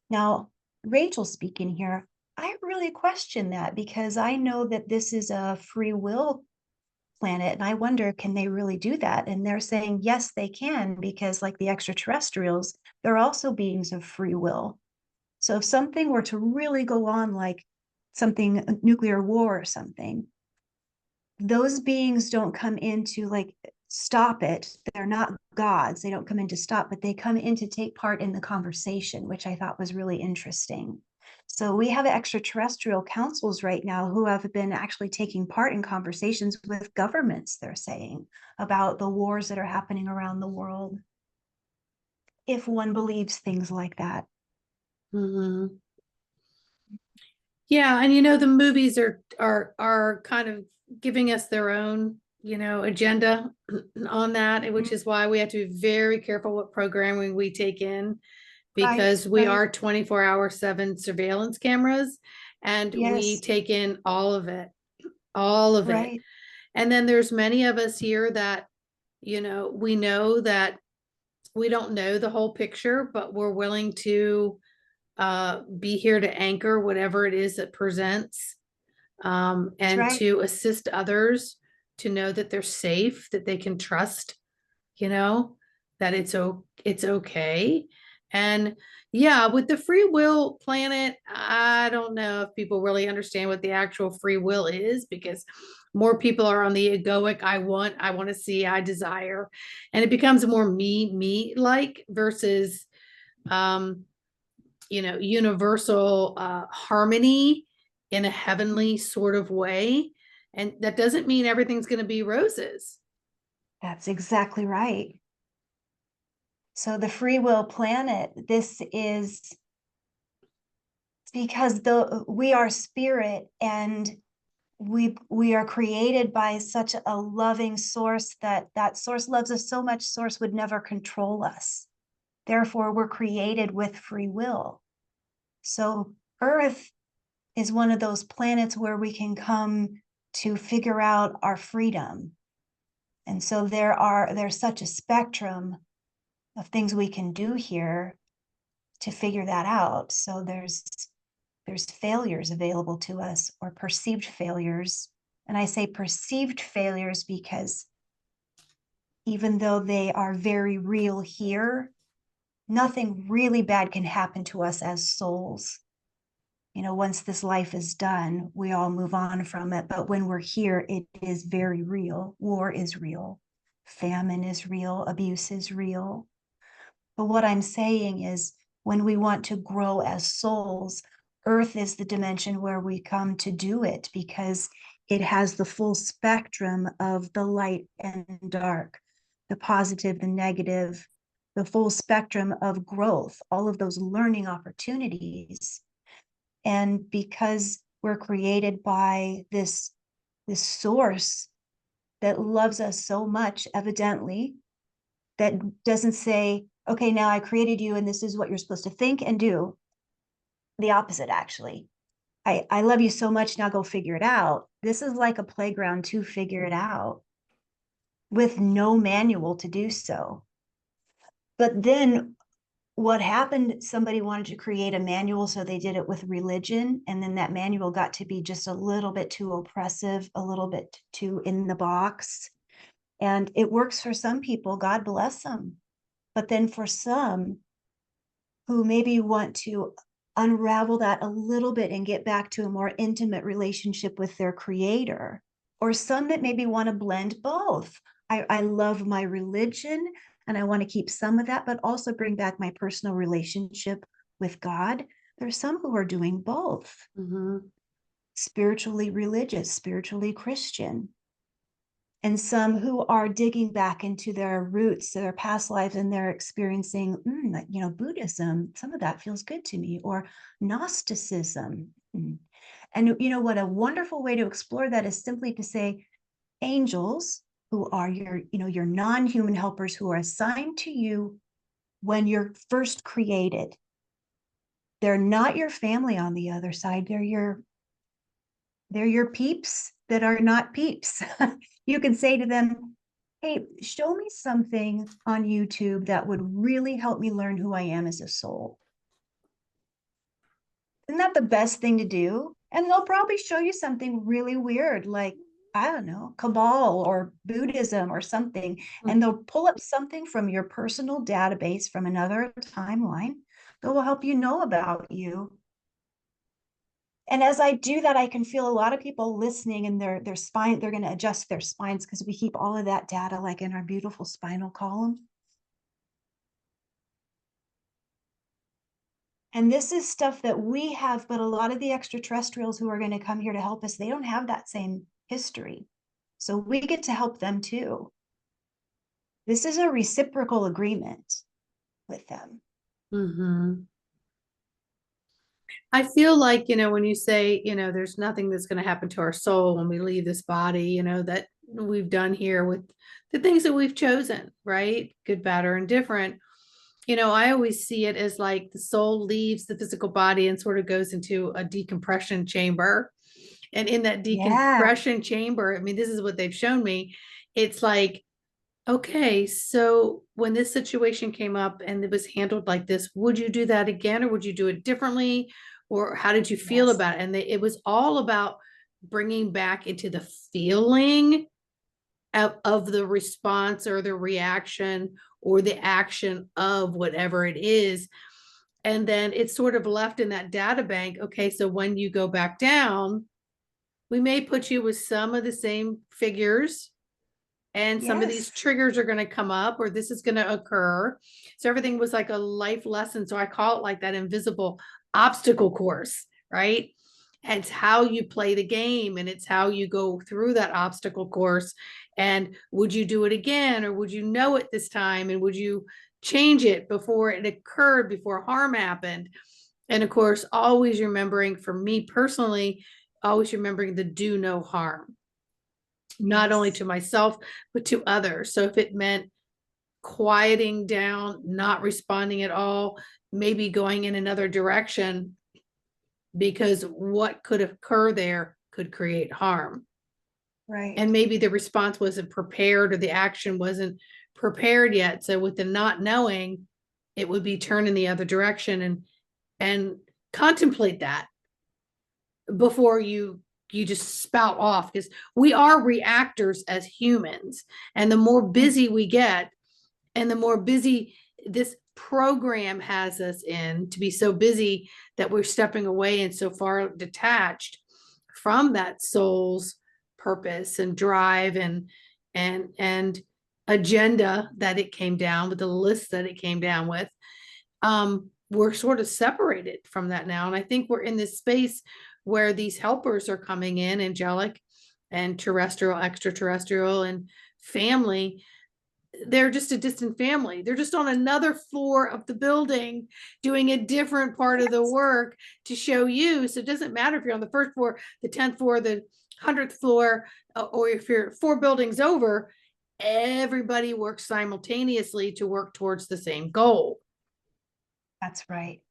Now, Rachel speaking here, I really question that because I know that this is a free will planet, and I wonder, can they really do that? And they're saying yes, they can, because like the extraterrestrials, they're also beings of free will. So if something were to really go on, like something, a nuclear war or something, those beings don't come in to like stop it. They're not gods. They don't come in to stop, but they come in to take part in the conversation, which I thought was really interesting. So we have extraterrestrial councils right now who have been actually taking part in conversations with governments, they're saying, about the wars that are happening around the world, if one believes things like that. Mhm. Yeah, and the movies are kind of giving us their own, agenda on that, which is why we have to be very careful what programming we take in, Right, because we right. are 24/7 surveillance cameras, and we Yes, take in all of it, all of it. right. And then there's many of us here that, we know that we don't know the whole picture, but we're willing to be here to anchor whatever it is that presents, That's and right. to assist others to know that they're safe, that they can trust, you know, that it's okay. And yeah, with the free will planet, I don't know if people really understand what the actual free will is, because more people are on the egoic, I want to see, I desire, and it becomes more me like versus um universal harmony in a heavenly sort of way. And that doesn't mean everything's going to be roses. That's exactly right. So the free will planet, this is because we are spirit, and we are created by such a loving source that source loves us so much, source would never control us. Therefore, we're created with free will. So Earth is one of those planets where we can come to figure out our freedom. And so there's such a spectrum of things we can do here to figure that out. So there's failures available to us, or perceived failures. And I say perceived failures because even though they are very real here, nothing really bad can happen to us as souls. You know, once this life is done, we all move on from it. But when we're here, it is very real. War is real. Famine is real. Abuse is real. But what I'm saying is, when we want to grow as souls, Earth is the dimension where we come to do it, because it has the full spectrum of the light and dark, the positive, the negative, the full spectrum of growth, all of those learning opportunities. And because we're created by this source that loves us so much, evidently, that doesn't say, okay, now I created you and this is what you're supposed to think and do. The opposite, actually. I love you so much, now go figure it out. This is like a playground to figure it out with no manual to do so. But then what happened, somebody wanted to create a manual, so they did it with religion, and then that manual got to be just a little bit too oppressive, a little bit too in the box. And it works for some people, God bless them. But then for some who maybe want to unravel that a little bit and get back to a more intimate relationship with their creator, or some that maybe want to blend both. I love my religion and I want to keep some of that, but also bring back my personal relationship with God. There's some who are doing both. Mm-hmm. Spiritually religious, spiritually Christian, and some who are digging back into their roots, their past lives, and they're experiencing, Buddhism, some of that feels good to me, or Gnosticism. And what a wonderful way to explore that is simply to say, angels, who are your non-human helpers who are assigned to you when you're first created. They're not your family on the other side. They're your peeps that are not peeps. You can say to them, hey, show me something on YouTube that would really help me learn who I am as a soul. Isn't that the best thing to do? And they'll probably show you something really weird, like, I don't know, Kabbalah or Buddhism or something. And they'll pull up something from your personal database from another timeline that will help you know about you. And as I do that, I can feel a lot of people listening, and their spine, they're going to adjust their spines because we keep all of that data like in our beautiful spinal column. And this is stuff that we have, but a lot of the extraterrestrials who are going to come here to help us, they don't have that same history. So we get to help them too. This is a reciprocal agreement with them. Mm-hmm. I feel like, when you say, there's nothing that's going to happen to our soul when we leave this body, that we've done here with the things that we've chosen, right? Good, bad, or indifferent. I always see it as like the soul leaves the physical body and sort of goes into a decompression chamber. And in that decompression chamber, I mean, this is what they've shown me. It's like, okay, so when this situation came up and it was handled like this, would you do that again, or would you do it differently? Or how did you feel about it? And it was all about bringing back into the feeling of the response or the reaction or the action of whatever it is. And then it's sort of left in that data bank. Okay, so when you go back down, we may put you with some of the same figures, and some of these triggers are going to come up, or this is going to occur. So everything was like a life lesson. So I call it like that invisible obstacle course, right? And it's how you play the game, and it's how you go through that obstacle course And would you do it again, or would you know it this time? And would you change it before it occurred, before harm happened? And of course, always remembering, for me personally, always remembering the do no harm, not only to myself, but to others. So if it meant quieting down, not responding at all, maybe going in another direction, because what could occur there could create harm. Right. And maybe the response wasn't prepared, or the action wasn't prepared yet. So with the not knowing, it would be turn in the other direction, and contemplate that before you just spout off, because we are reactors as humans. And the more busy we get, and the more busy this program has us in, to be so busy that we're stepping away and so far detached from that soul's purpose and drive and agenda that it came down with, the list that it came down with. We're sort of separated from that now. And I think we're in this space where these helpers are coming in, angelic and terrestrial, extraterrestrial, and family. They're just a distant family. They're just on another floor of the building doing a different part of the work to show you. So it doesn't matter if you're on the first floor, the 10th floor, the 100th floor, or if you're 4 buildings over, everybody works simultaneously to work towards the same goal. That's right.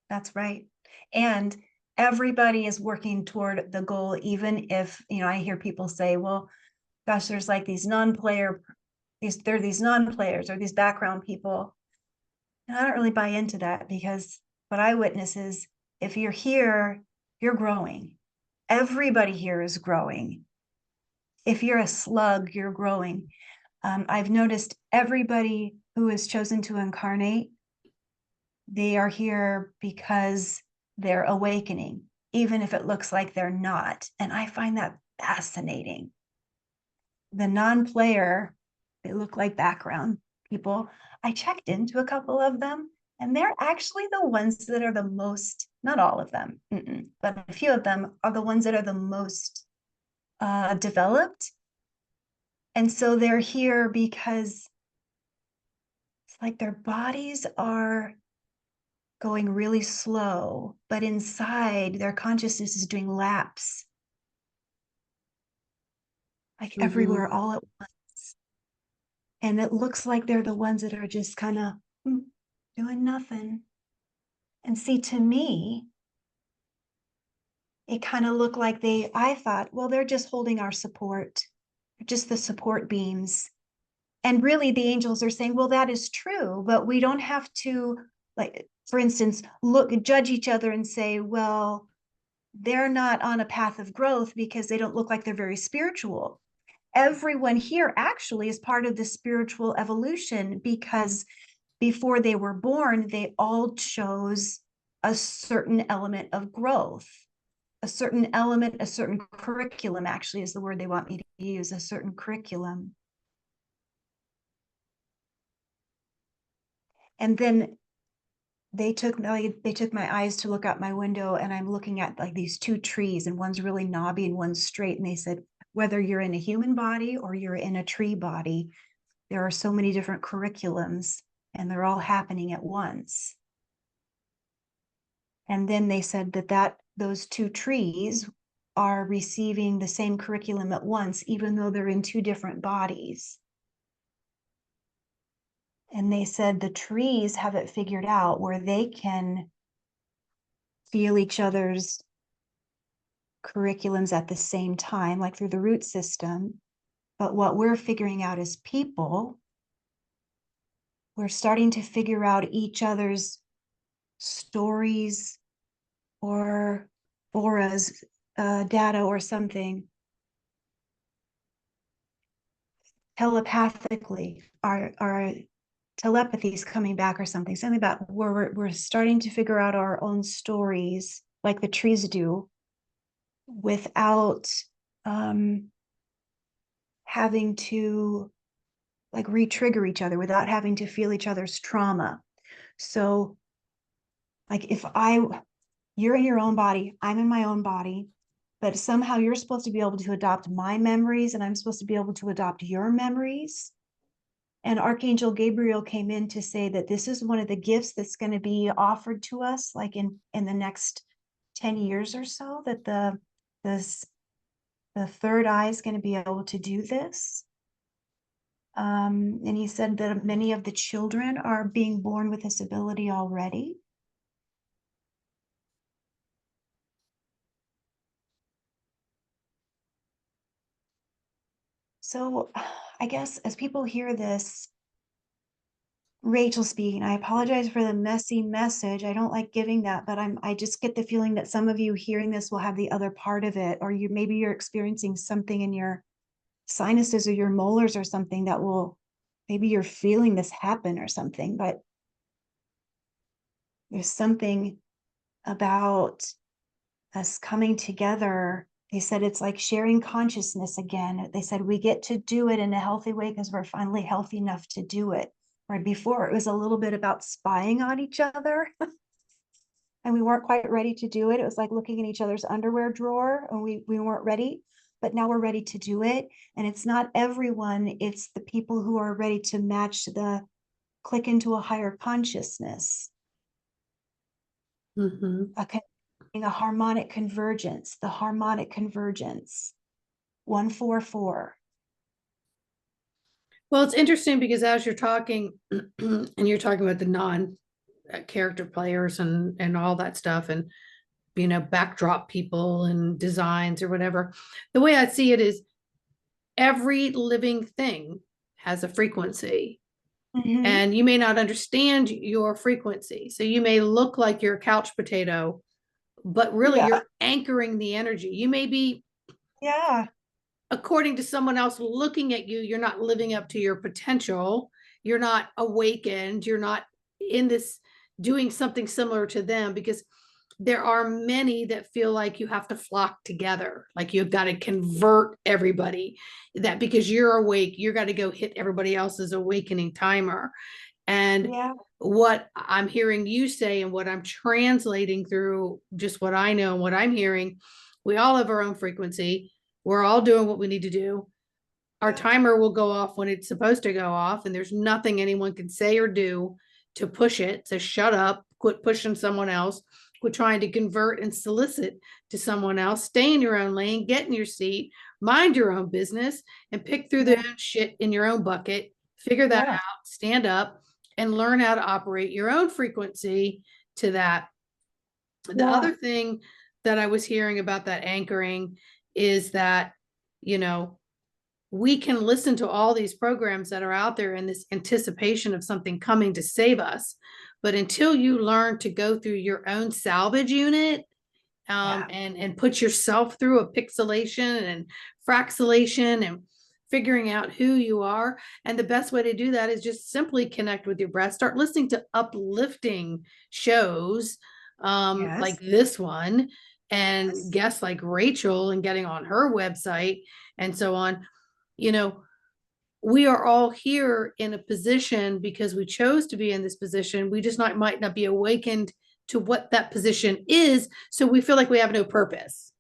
That's right. And everybody is working toward the goal, even if, I hear people say, well, gosh, there's like these non-players or these background people. And I don't really buy into that, because what I witness is, if you're here, you're growing. Everybody here is growing. If you're a slug, you're growing. I've noticed everybody who has chosen to incarnate, they are here because they're awakening, even if it looks like they're not. And I find that fascinating. The non-player, they look like background people. I checked into a couple of them, and they're actually the ones that are the most, not all of them, but a few of them are the ones that are the most developed. And so they're here because it's like their bodies are going really slow, but inside their consciousness is doing laps, like everywhere all at once. And it looks like they're the ones that are just kind of doing nothing. And see, to me, it kind of looked like I thought, well, they're just holding our support, just the support beams. And really, the angels are saying, well, that is true, but we don't have to, like, for instance, judge each other and say, well, they're not on a path of growth because they don't look like they're very spiritual. Everyone here actually is part of the spiritual evolution, because before they were born, they all chose a certain element of growth, a certain element, a certain curriculum, actually is the word they want me to use, a certain curriculum. And then they took my eyes to look out my window, and I'm looking at like these 2 trees, and one's really knobby and one's straight. And they said, whether you're in a human body or you're in a tree body, there are so many different curriculums, and they're all happening at once. And then they said that those 2 trees are receiving the same curriculum at once, even though they're in 2 different bodies. And they said the trees have it figured out where they can feel each other's curriculums at the same time, like through the root system. But what we're figuring out as people, we're starting to figure out each other's stories or auras, data or something telepathically. Our telepathy is coming back, or something about where we're starting to figure out our own stories like the trees do, without having to like re-trigger each other, without having to feel each other's trauma. So like if you're in your own body, I'm in my own body, but somehow you're supposed to be able to adopt my memories, and I'm supposed to be able to adopt your memories. And Archangel Gabriel came in to say that this is one of the gifts that's going to be offered to us, like in the next 10 years or so, that the third eye is going to be able to do this. And he said that many of the children are being born with this ability already. So I guess as people hear this, Rachel speaking, I apologize for the messy message. I don't like giving that, but I just get the feeling that some of you hearing this will have the other part of it, or maybe you're experiencing something in your sinuses or your molars or something that will, maybe you're feeling this happen or something, but there's something about us coming together. They said it's like sharing consciousness again. They said we get to do it in a healthy way because we're finally healthy enough to do it. Right before, it was a little bit about spying on each other and we weren't quite ready to do it. It was like looking in each other's underwear drawer and we weren't ready, but now we're ready to do it. And it's not everyone, it's the people who are ready to match the click into a higher consciousness. Mhm. A harmonic convergence, the harmonic convergence, 144. Well, it's interesting because as you're talking, and you're talking about the non-character players and all that stuff, and backdrop people and designs or whatever, the way I see it is every living thing has a frequency, and you may not understand your frequency. So you may look like you're a couch potato, but really Yeah. you're anchoring the energy. You may be, Yeah. according to someone else looking at you, you're not living up to your potential. You're not awakened. You're not in this doing something similar to them, because there are many that feel like you have to flock together, like you've got to convert everybody, that because you're awake, you got to go hit everybody else's awakening timer. And Yeah. what I'm hearing you say and what I'm translating through just what I know and what I'm hearing, we all have our own frequency. We're all doing what we need to do. Our timer will go off when it's supposed to go off, and there's nothing anyone can say or do to push it. So shut up, quit pushing someone else, quit trying to convert and solicit to someone else. Stay in your own lane, get in your seat, mind your own business, and pick through the own shit in your own bucket. Figure that out, stand up, and learn how to operate your own frequency to that. The other thing that I was hearing about that anchoring is that, we can listen to all these programs that are out there in this anticipation of something coming to save us. But until you learn to go through your own salvage unit, and put yourself through a pixelation and fractalization and figuring out who you are. And the best way to do that is just simply connect with your breath. Start listening to uplifting shows like this one, and guests like Rachel, and getting on her website and so on. We are all here in a position because we chose to be in this position. We just might not be awakened to what that position is. So we feel like we have no purpose.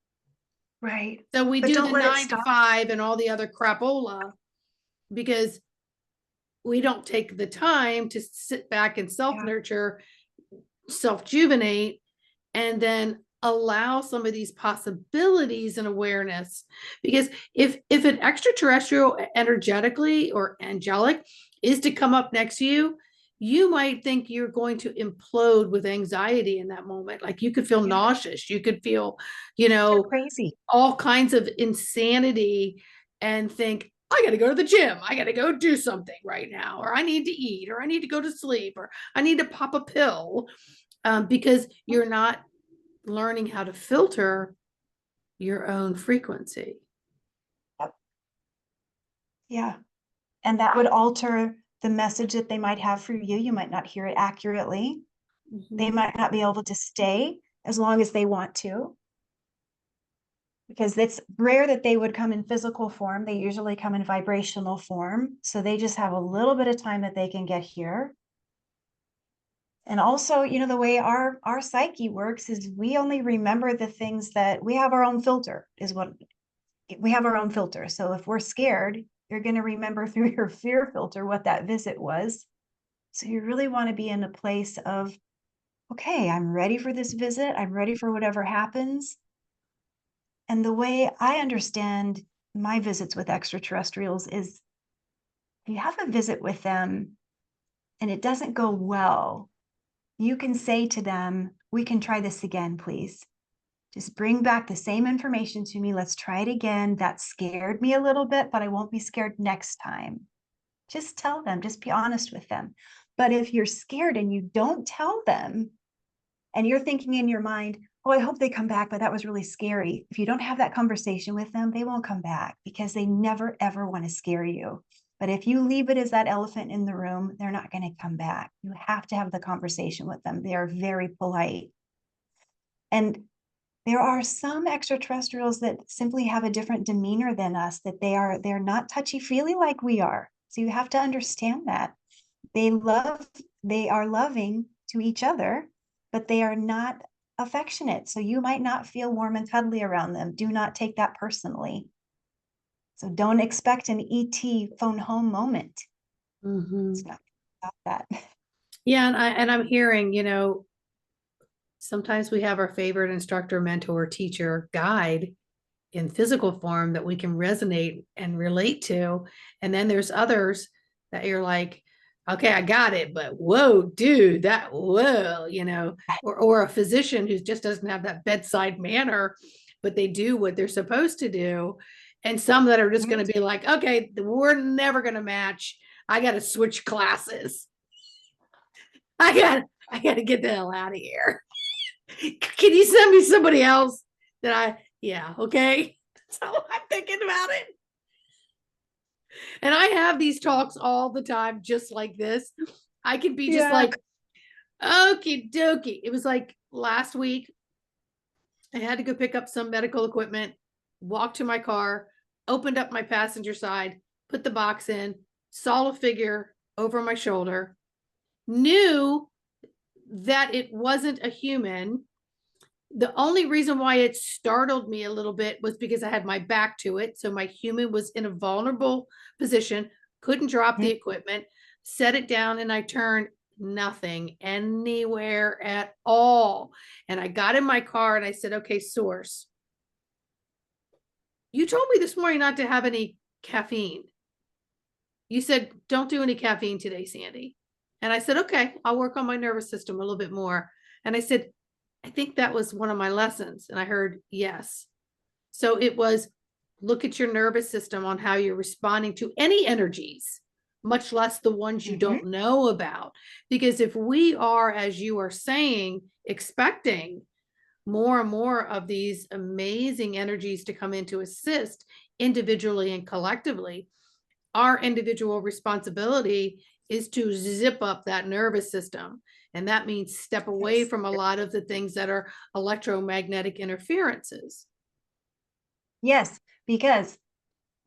Right. So we do the 9 to 5 and all the other crapola because we don't take the time to sit back and self-nurture, self-juvenate, and then allow some of these possibilities and awareness. Because if an extraterrestrial energetically or angelic is to come up next to you, you might think you're going to implode with anxiety in that moment. Like you could feel nauseous, you could feel, crazy, all kinds of insanity, and think, I got to go to the gym. I got to go do something right now, or I need to eat, or I need to go to sleep, or I need to pop a pill, because you're not learning how to filter your own frequency. Yeah. And that would alter the message that they might have for you. You might not hear it accurately. They might not be able to stay as long as they want to, because it's rare that they would come in physical form. They usually come in vibrational form. So they just have a little bit of time that they can get here. And also, the way our psyche works is we only remember the things that we have our own filter, is what we have our own filter. So if we're scared, you're going to remember through your fear filter what that visit was. So you really want to be in a place of, okay, I'm ready for this visit. I'm ready for whatever happens. And the way I understand my visits with extraterrestrials is, if you have a visit with them and it doesn't go well, you can say to them, we can try this again, please. Just bring back the same information to me. Let's try it again. That scared me a little bit, but I won't be scared next time. Just tell them, just be honest with them. But if you're scared and you don't tell them, and you're thinking in your mind, oh, I hope they come back, but that was really scary. If you don't have that conversation with them, they won't come back, because they never, ever want to scare you. But if you leave it as that elephant in the room, they're not going to come back. You have to have the conversation with them. They are very polite. And there are some extraterrestrials that simply have a different demeanor than us, that they're not touchy-feely like we are. So you have to understand that. They are loving to each other, but they are not affectionate. So you might not feel warm and cuddly around them. Do not take that personally. So don't expect an ET phone home moment. It's not about that. Yeah, and I'm hearing, sometimes we have our favorite instructor, mentor, teacher, guide in physical form that we can resonate and relate to. And then there's others that you're like, okay, I got it, but whoa, dude, or a physician who just doesn't have that bedside manner, but they do what they're supposed to do. And some that are just going to be like, okay, we're never going to match. I got to switch classes. I got to get the hell out of here. Can you send me somebody else yeah, okay. That's how I'm thinking about it. And I have these talks all the time, just like this. I could be just like, okie dokie. It was like last week, I had to go pick up some medical equipment, walk to my car, opened up my passenger side, put the box in, saw a figure over my shoulder, knew that it wasn't a human. The only reason why it startled me a little bit was because I had my back to it. So my human was in a vulnerable position, couldn't drop the equipment, set it down, and I turned nothing anywhere at all. And I got in my car and I said, okay, source, you told me this morning not to have any caffeine. You said, don't do any caffeine today, Sandy. And I said, okay, I'll work on my nervous system a little bit more. And I said, I think that was one of my lessons. And I heard, yes. So it was, look at your nervous system on how you're responding to any energies, much less the ones you don't know about. Because if we are, as you are saying, expecting more and more of these amazing energies to come in to assist individually and collectively, our individual responsibility is to zip up that nervous system. And that means step away from a lot of the things that are electromagnetic interferences. Yes, because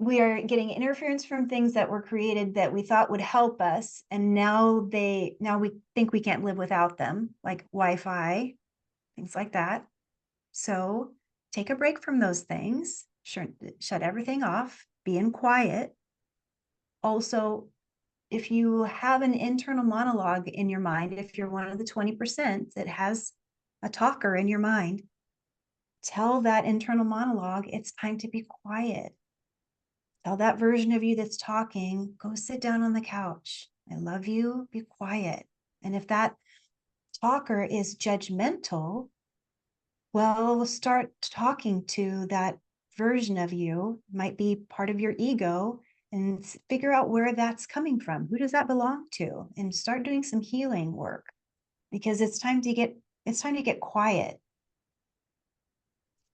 we are getting interference from things that were created that we thought would help us. And now we think we can't live without them, like Wi-Fi, things like that. So take a break from those things, shut everything off, be in quiet. Also, if you have an internal monologue in your mind, if you're one of the 20% that has a talker in your mind, tell that internal monologue, it's time to be quiet. Tell that version of you that's talking, go sit down on the couch. I love you, be quiet. And if that talker is judgmental, well, start talking to that version of you, might be part of your ego, and figure out where that's coming from. Who does that belong to? And start doing some healing work, because it's time to get quiet.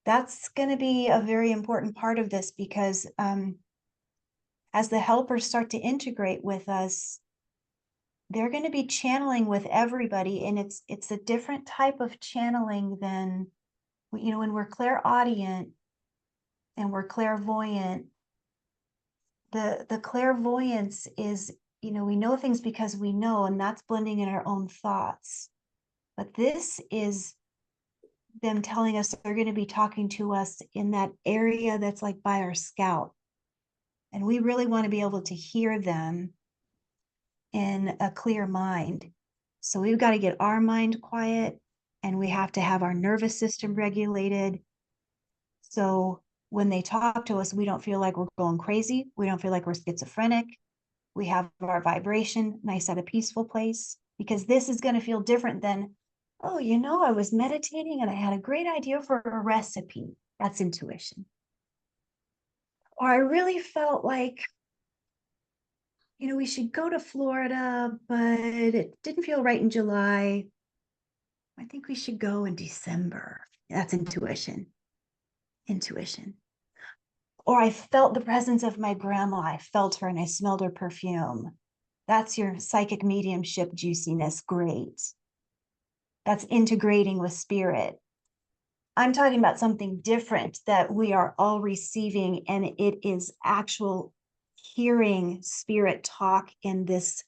That's going to be a very important part of this, because as the helpers start to integrate with us, they're going to be channeling with everybody, and it's a different type of channeling than, when we're clairaudient and we're clairvoyant. The clairvoyance is we know things because we know, and that's blending in our own thoughts. But this is them telling us they're going to be talking to us in that area that's like by our scalp. And we really want to be able to hear them in a clear mind. So we've got to get our mind quiet, and we have to have our nervous system regulated. So when they talk to us, we don't feel like we're going crazy. We don't feel like we're schizophrenic. We have our vibration nice at a peaceful place, because this is going to feel different than, oh, I was meditating and I had a great idea for a recipe. That's intuition. Or I really felt like, we should go to Florida, but it didn't feel right in July. I think we should go in December. That's intuition. Intuition. Or I felt the presence of my grandma. I felt her and I smelled her perfume. That's your psychic mediumship juiciness. Great. That's integrating with spirit. I'm talking about something different that we are all receiving, and it is actual hearing spirit talk in this,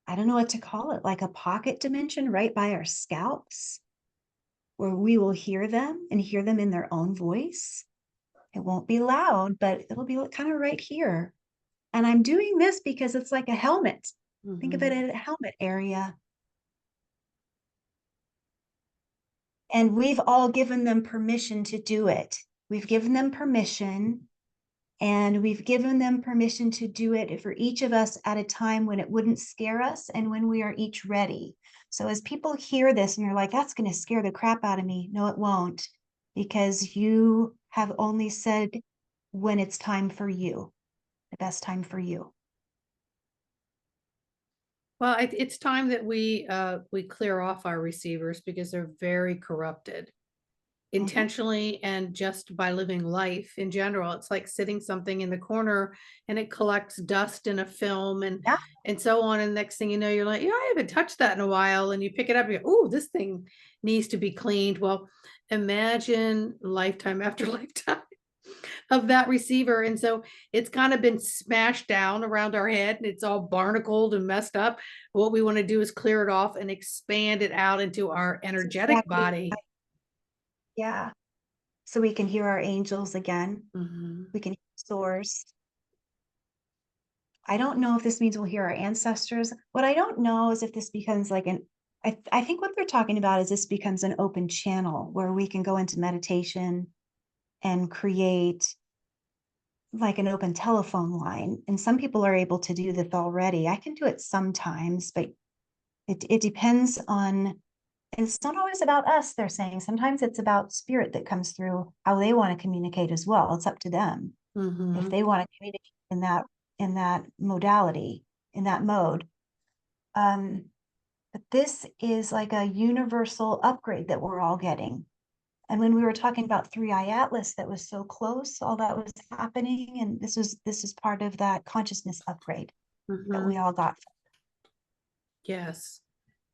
I don't know what to call it, like a pocket dimension right by our scalps, where we will hear them and hear them in their own voice. It won't be loud, but it'll be kind of right here. And I'm doing this because it's like a helmet. Think of it as a helmet area. And we've all given them permission to do it. We've given them permission, and we've given them permission to do it for each of us at a time when it wouldn't scare us and when we are each ready. So as people hear this and you're like, that's going to scare the crap out of me. No, it won't, because you have only said when it's time for you, the best time for you. Well, it's time that we clear off our receivers because they're very corrupted, intentionally and just by living life in general. It's like sitting something in the corner and it collects dust in a film Yeah. and so on. And next thing you know, you're like, yeah, I haven't touched that in a while. And you pick it up, you go, oh, this thing needs to be cleaned. Well, imagine lifetime after lifetime of that receiver. And so it's kind of been smashed down around our head and it's all barnacled and messed up. What we want to do is clear it off and expand it out into our energetic Exactly. body. Yeah. So we can hear our angels again. We can hear source. I don't know if this means we'll hear our ancestors. What I don't know is if this becomes like I think what they're talking about is this becomes an open channel where we can go into meditation and create like an open telephone line. And some people are able to do this already. I can do it sometimes, but it depends on, it's not always about us, they're saying. Sometimes it's about spirit that comes through, how they want to communicate as well. It's up to them if they want to communicate in that modality, in that mode. But this is like a universal upgrade that we're all getting. And when we were talking about Three Eye Atlas, that was so close, all that was happening, and this is part of that consciousness upgrade that we all got. Yes.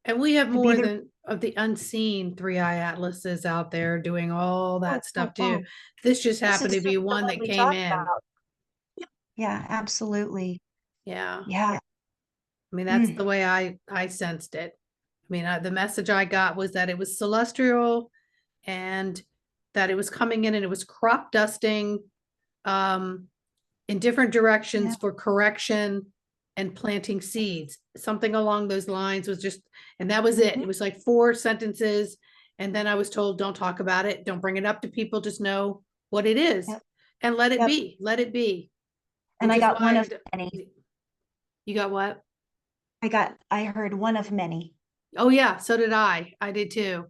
And we have To be more the than of the unseen Three Eye Atlases out there doing all that stuff too. oh, This just this happened is to be just the one one that we came talked in. about. Yeah, absolutely. Yeah. Yeah. I mean, that's the way I sensed it. I mean, the message I got was that it was celestial and that it was coming in and it was crop dusting in different directions Yeah. for correction and planting seeds. Something along those lines was just, and that was it. It was like 4 sentences. And then I was told, don't talk about it. Don't bring it up to people. Just know what it is Yep. and let it Yep. be. Let it be. And Which I is got one why of many. you got what? I heard one of many. Oh yeah, so did I. I did too.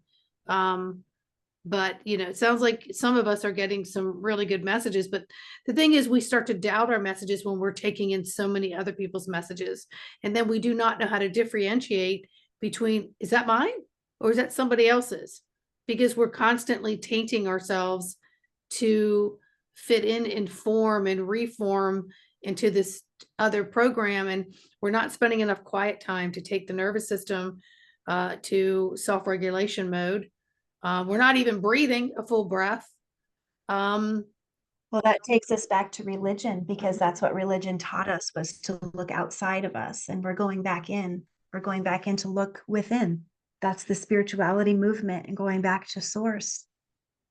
But it sounds like some of us are getting some really good messages, but the thing is we start to doubt our messages when we're taking in so many other people's messages. And then we do not know how to differentiate between, is that mine or is that somebody else's? Because we're constantly tainting ourselves to fit in form and reform into this other program. And we're not spending enough quiet time to take the nervous system to self-regulation mode. We're not even breathing a full breath. Well, that takes us back to religion, because that's what religion taught us, was to look outside of us, and we're going back in. We're going back in to look within. That's the spirituality movement, and going back to source.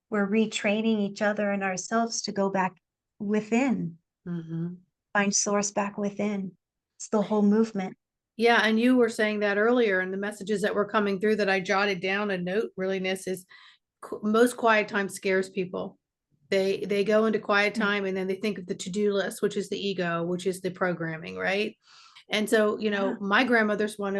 We're retraining each other and ourselves to go back within, find source back within. It's the whole movement. Yeah, and you were saying that earlier, and the messages that were coming through that I jotted down a note realness is most quiet time scares people. They go into quiet time and then they think of the to-do list, which is the ego, which is the programming, right? And so, Yeah. my mother's one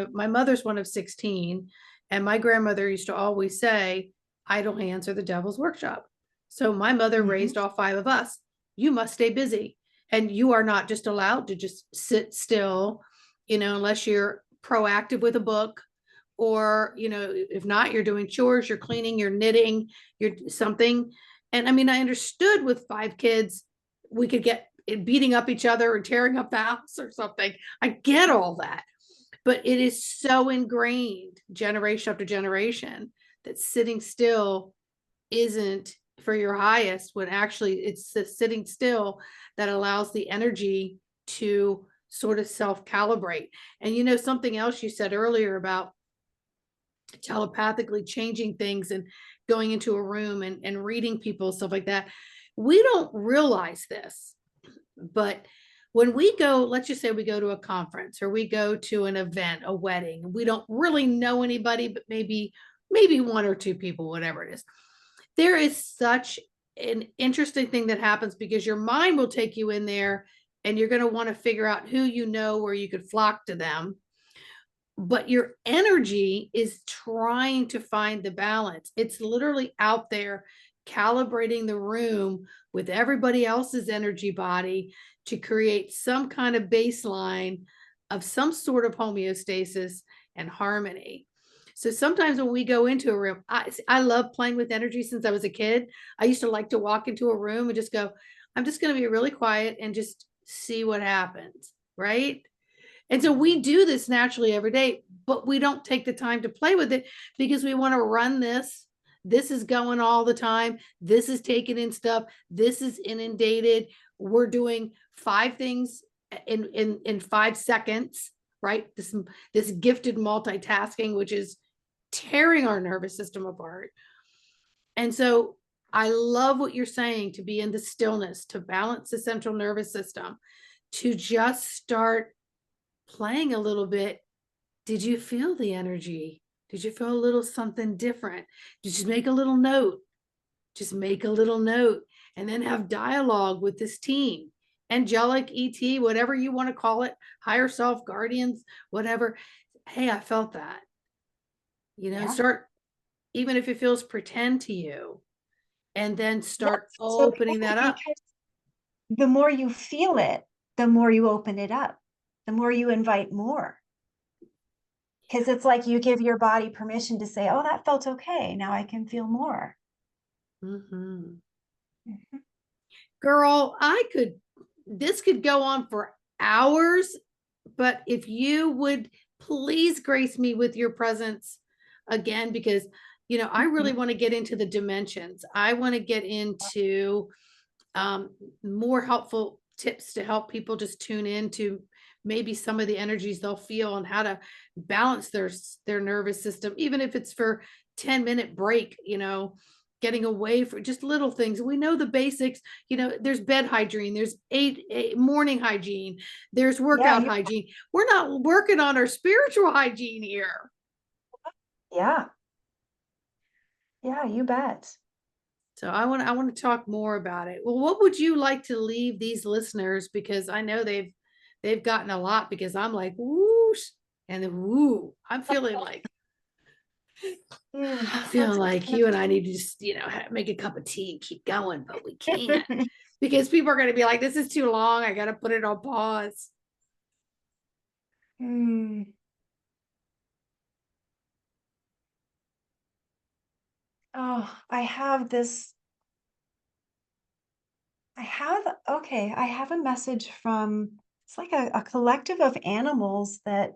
of 16, and my grandmother used to always say, idle hands are the devil's workshop. So my mother raised all five of us. You must stay busy, and you are not just allowed to just sit still, unless you're proactive with a book, or if not, you're doing chores, you're cleaning, you're knitting, you're something. And I mean, I understood with five kids we could get beating up each other and tearing up the house or something. I get all that, but it is so ingrained generation after generation that sitting still isn't for your highest, when actually it's the sitting still that allows the energy to sort of self-calibrate. And something else you said earlier about telepathically changing things and going into a room and reading people, stuff like that. We don't realize this, but when we go, let's just say we go to a conference or we go to an event, a wedding, we don't really know anybody, but maybe one or two people, whatever it is. There is such an interesting thing that happens, because your mind will take you in there and you're going to want to figure out who where you could flock to them, but your energy is trying to find the balance. It's literally out there calibrating the room with everybody else's energy body to create some kind of baseline of some sort of homeostasis and harmony. So sometimes when we go into a room, I love playing with energy since I was a kid. I used to like to walk into a room and just go, I'm just going to be really quiet and just see what happens, right? And so we do this naturally every day, but we don't take the time to play with it because we want to run this. This is going all the time. This is taking in stuff. This is inundated. We're doing five things in 5 seconds, right? This gifted multitasking, which is tearing our nervous system apart. And so I love what you're saying, to be in the stillness, to balance the central nervous system, to just start playing a little bit. Did you feel the energy? Did you feel a little something different? Just make a little note. Just make a little note, and then have dialogue with this team. Angelic, ET, whatever you want to call it, higher self, guardians, whatever. Hey, I felt that. Start, even if it feels pretend to you, and then start opening that up. The more you feel it, the more you open it up, the more you invite more. Because it's like you give your body permission to say, oh, that felt okay. Now I can feel more. Girl, this could go on for hours, but if you would please grace me with your presence again, because, I really want to get into the dimensions. I want to get into more helpful tips to help people just tune into maybe some of the energies they'll feel and how to balance their nervous system, even if it's for 10-minute break, getting away for just little things. We know the basics, there's bed hygiene, there's morning hygiene, there's workout hygiene. We're not working on our spiritual hygiene here. Yeah. Yeah, you bet. So I want to talk more about it. Well, what would you like to leave these listeners? Because I know they've gotten a lot, because I'm like, whoosh, and then woo. I'm feeling like you and I need to just, make a cup of tea and keep going, but we can't because people are going to be like, this is too long. I got to put it on pause. Oh, I have a message from, it's like a collective of animals that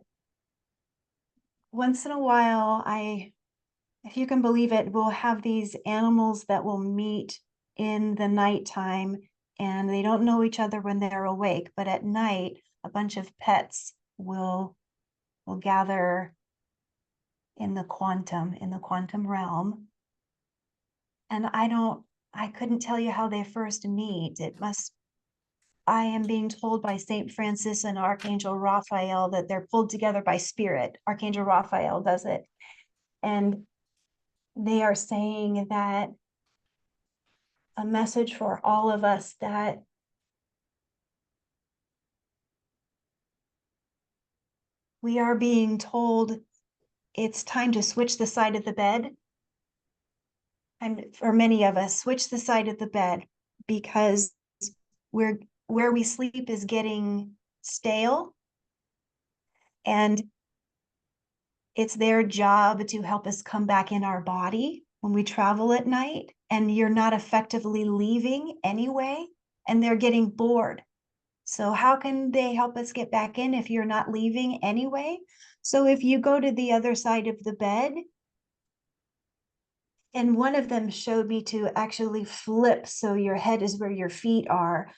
once in a while, if you can believe it, we'll have these animals that will meet in the nighttime and they don't know each other when they're awake, but at night, a bunch of pets will gather in the quantum realm. And I couldn't tell you how they first meet. I am being told by Saint Francis and Archangel Raphael that they're pulled together by spirit. Archangel Raphael does it. And they are saying that a message for all of us, that we are being told it's time to switch the side of the bed. And for many of us, switch the side of the bed, because where we sleep is getting stale, and it's their job to help us come back in our body when we travel at night, and you're not effectively leaving anyway, and they're getting bored. So how can they help us get back in if you're not leaving anyway? So if you go to the other side of the bed, and one of them showed me to actually flip so your head is where your feet are.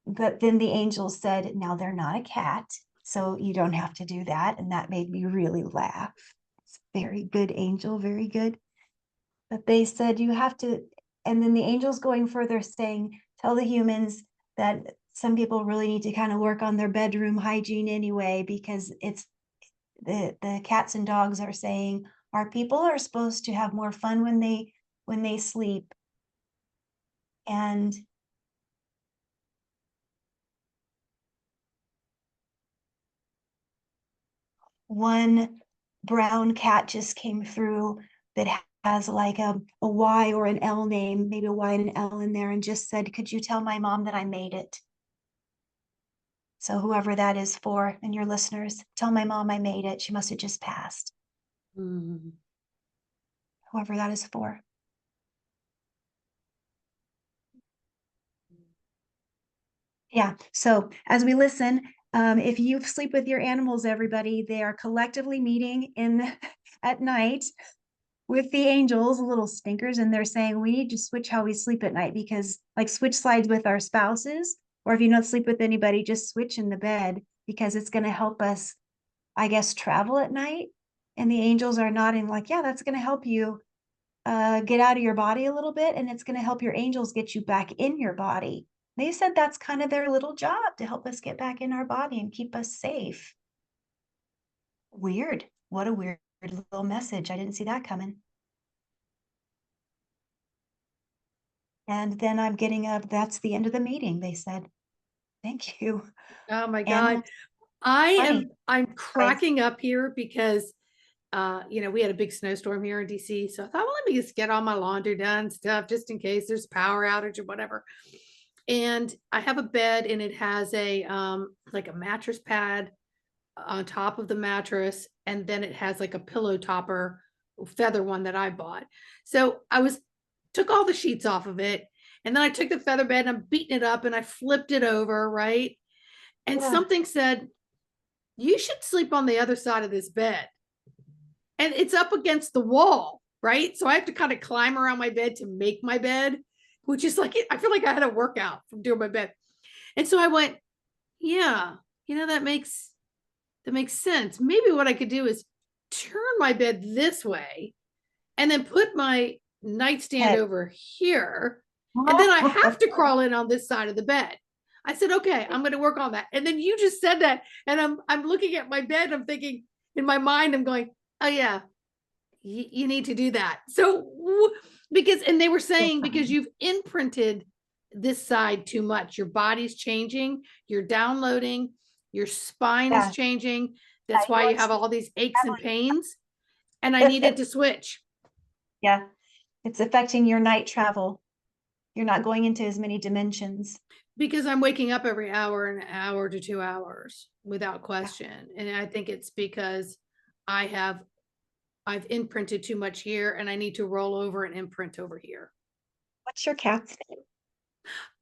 But then the angel said, now they're not a cat, so you don't have to do that. And that made me really laugh. It's very good, angel, very good. But they said you have to, and then the angel's going further saying, tell the humans that some people really need to kind of work on their bedroom hygiene anyway, because it's the cats and dogs are saying our people are supposed to have more fun when they sleep. And one brown cat just came through that has like a Y or an L name, maybe a Y and an L in there, and just said, could you tell my mom that I made it? So whoever that is for, and your listeners, tell my mom I made it. She must have just passed. Mm. Whoever that is for. Yeah. So as we listen, if you sleep with your animals, everybody, they are collectively meeting at night with the angels, little stinkers, and they're saying we need to switch how we sleep at night, because like switch slides with our spouses, or if you don't sleep with anybody, just switch in the bed, because it's going to help us, I guess, travel at night. And the angels are nodding like, yeah, that's going to help you get out of your body a little bit, and it's going to help your angels get you back in your body. They said that's kind of their little job, to help us get back in our body and keep us safe. Weird. What a weird little message. I didn't see that coming. And then I'm getting that's the end of the meeting, they said. Thank you. Oh my God. Animals, funny. I'm cracking up here because we had a big snowstorm here in DC. So I thought, well, let me just get all my laundry done stuff just in case there's power outage or whatever. And I have a bed, and it has a like a mattress pad on top of the mattress, and then it has like a pillow topper feather one that I bought. So took all the sheets off of it, and then I took the feather bed and I'm beating it up and I flipped it over, right? And Yeah. something said, you should sleep on the other side of this bed. And it's up against the wall, right? So I have to kind of climb around my bed to make my bed, which is like, I feel like I had a workout from doing my bed. And so I went, yeah, that makes sense. Maybe what I could do is turn my bed this way and then put my nightstand over here. And then I have to crawl in on this side of the bed. I said, okay, I'm going to work on that. And then you just said that. And I'm looking at my bed. I'm thinking in my mind, I'm going, oh yeah, you need to do that. So and they were saying, because you've imprinted this side too much, your body's changing, you're downloading, your spine is changing. That's why you have all these aches and pains. And I needed to switch. Yeah. It's affecting your night travel. You're not going into as many dimensions. Because I'm waking up every hour, an hour to 2 hours without question. And I think it's because I've imprinted too much here, and I need to roll over and imprint over here. What's your cat's name?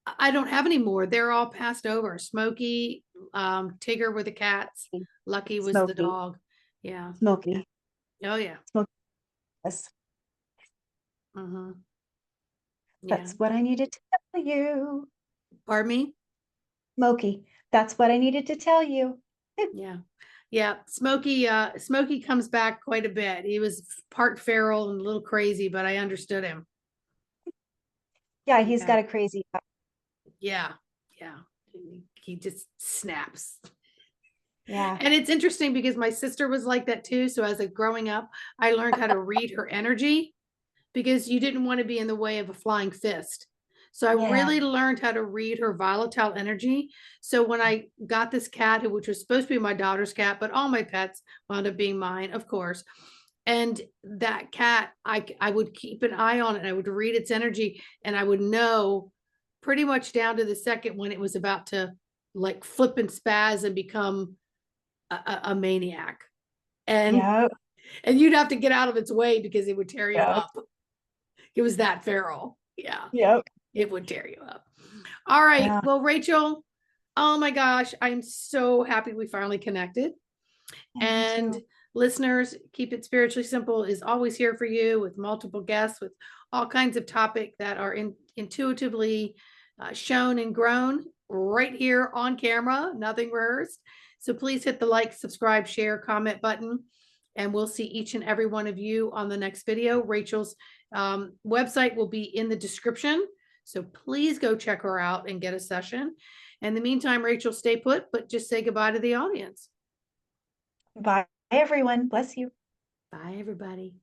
I don't have any more. They're all passed over. Smokey, Tigger were the cats. Lucky was the dog. Yeah. Smokey. Oh yeah. Smokey. Yes. Mm-hmm. That's what I needed to tell you. Pardon me? Smoky. That's what I needed to tell you. Yeah. Yeah. Smokey comes back quite a bit. He was part feral and a little crazy, but I understood him. Yeah, he's Yeah. got a crazy eye. Yeah. Yeah. He just snaps. Yeah. And it's interesting because my sister was like that too. So as a growing up, I learned how to read her energy because you didn't want to be in the way of a flying fist. So I Yeah. really learned how to read her volatile energy. So when I got this cat, which was supposed to be my daughter's cat, but all my pets wound up being mine, of course. And that cat, I would keep an eye on it. I would read its energy, and I would know pretty much down to the second when it was about to like flip and spaz and become a maniac. And Yep. and you'd have to get out of its way because it would tear you Yep. up. It was that feral. Yeah, Yep. it would tear you up. All right. Yeah. Well, Rachel, oh my gosh, I'm so happy we finally connected. Yeah, me And too. listeners, Keep It Spiritually Simple is always here for you with multiple guests with all kinds of topic that are intuitively shown and grown right here on camera, nothing rehearsed. So please hit the like, subscribe, share, comment button, and we'll see each and every one of you on the next video. Rachel's website will be in the description. So please go check her out and get a session. In the meantime, Rachel, stay put, but just say goodbye to the audience. Bye, everyone. Bless you. Bye, everybody.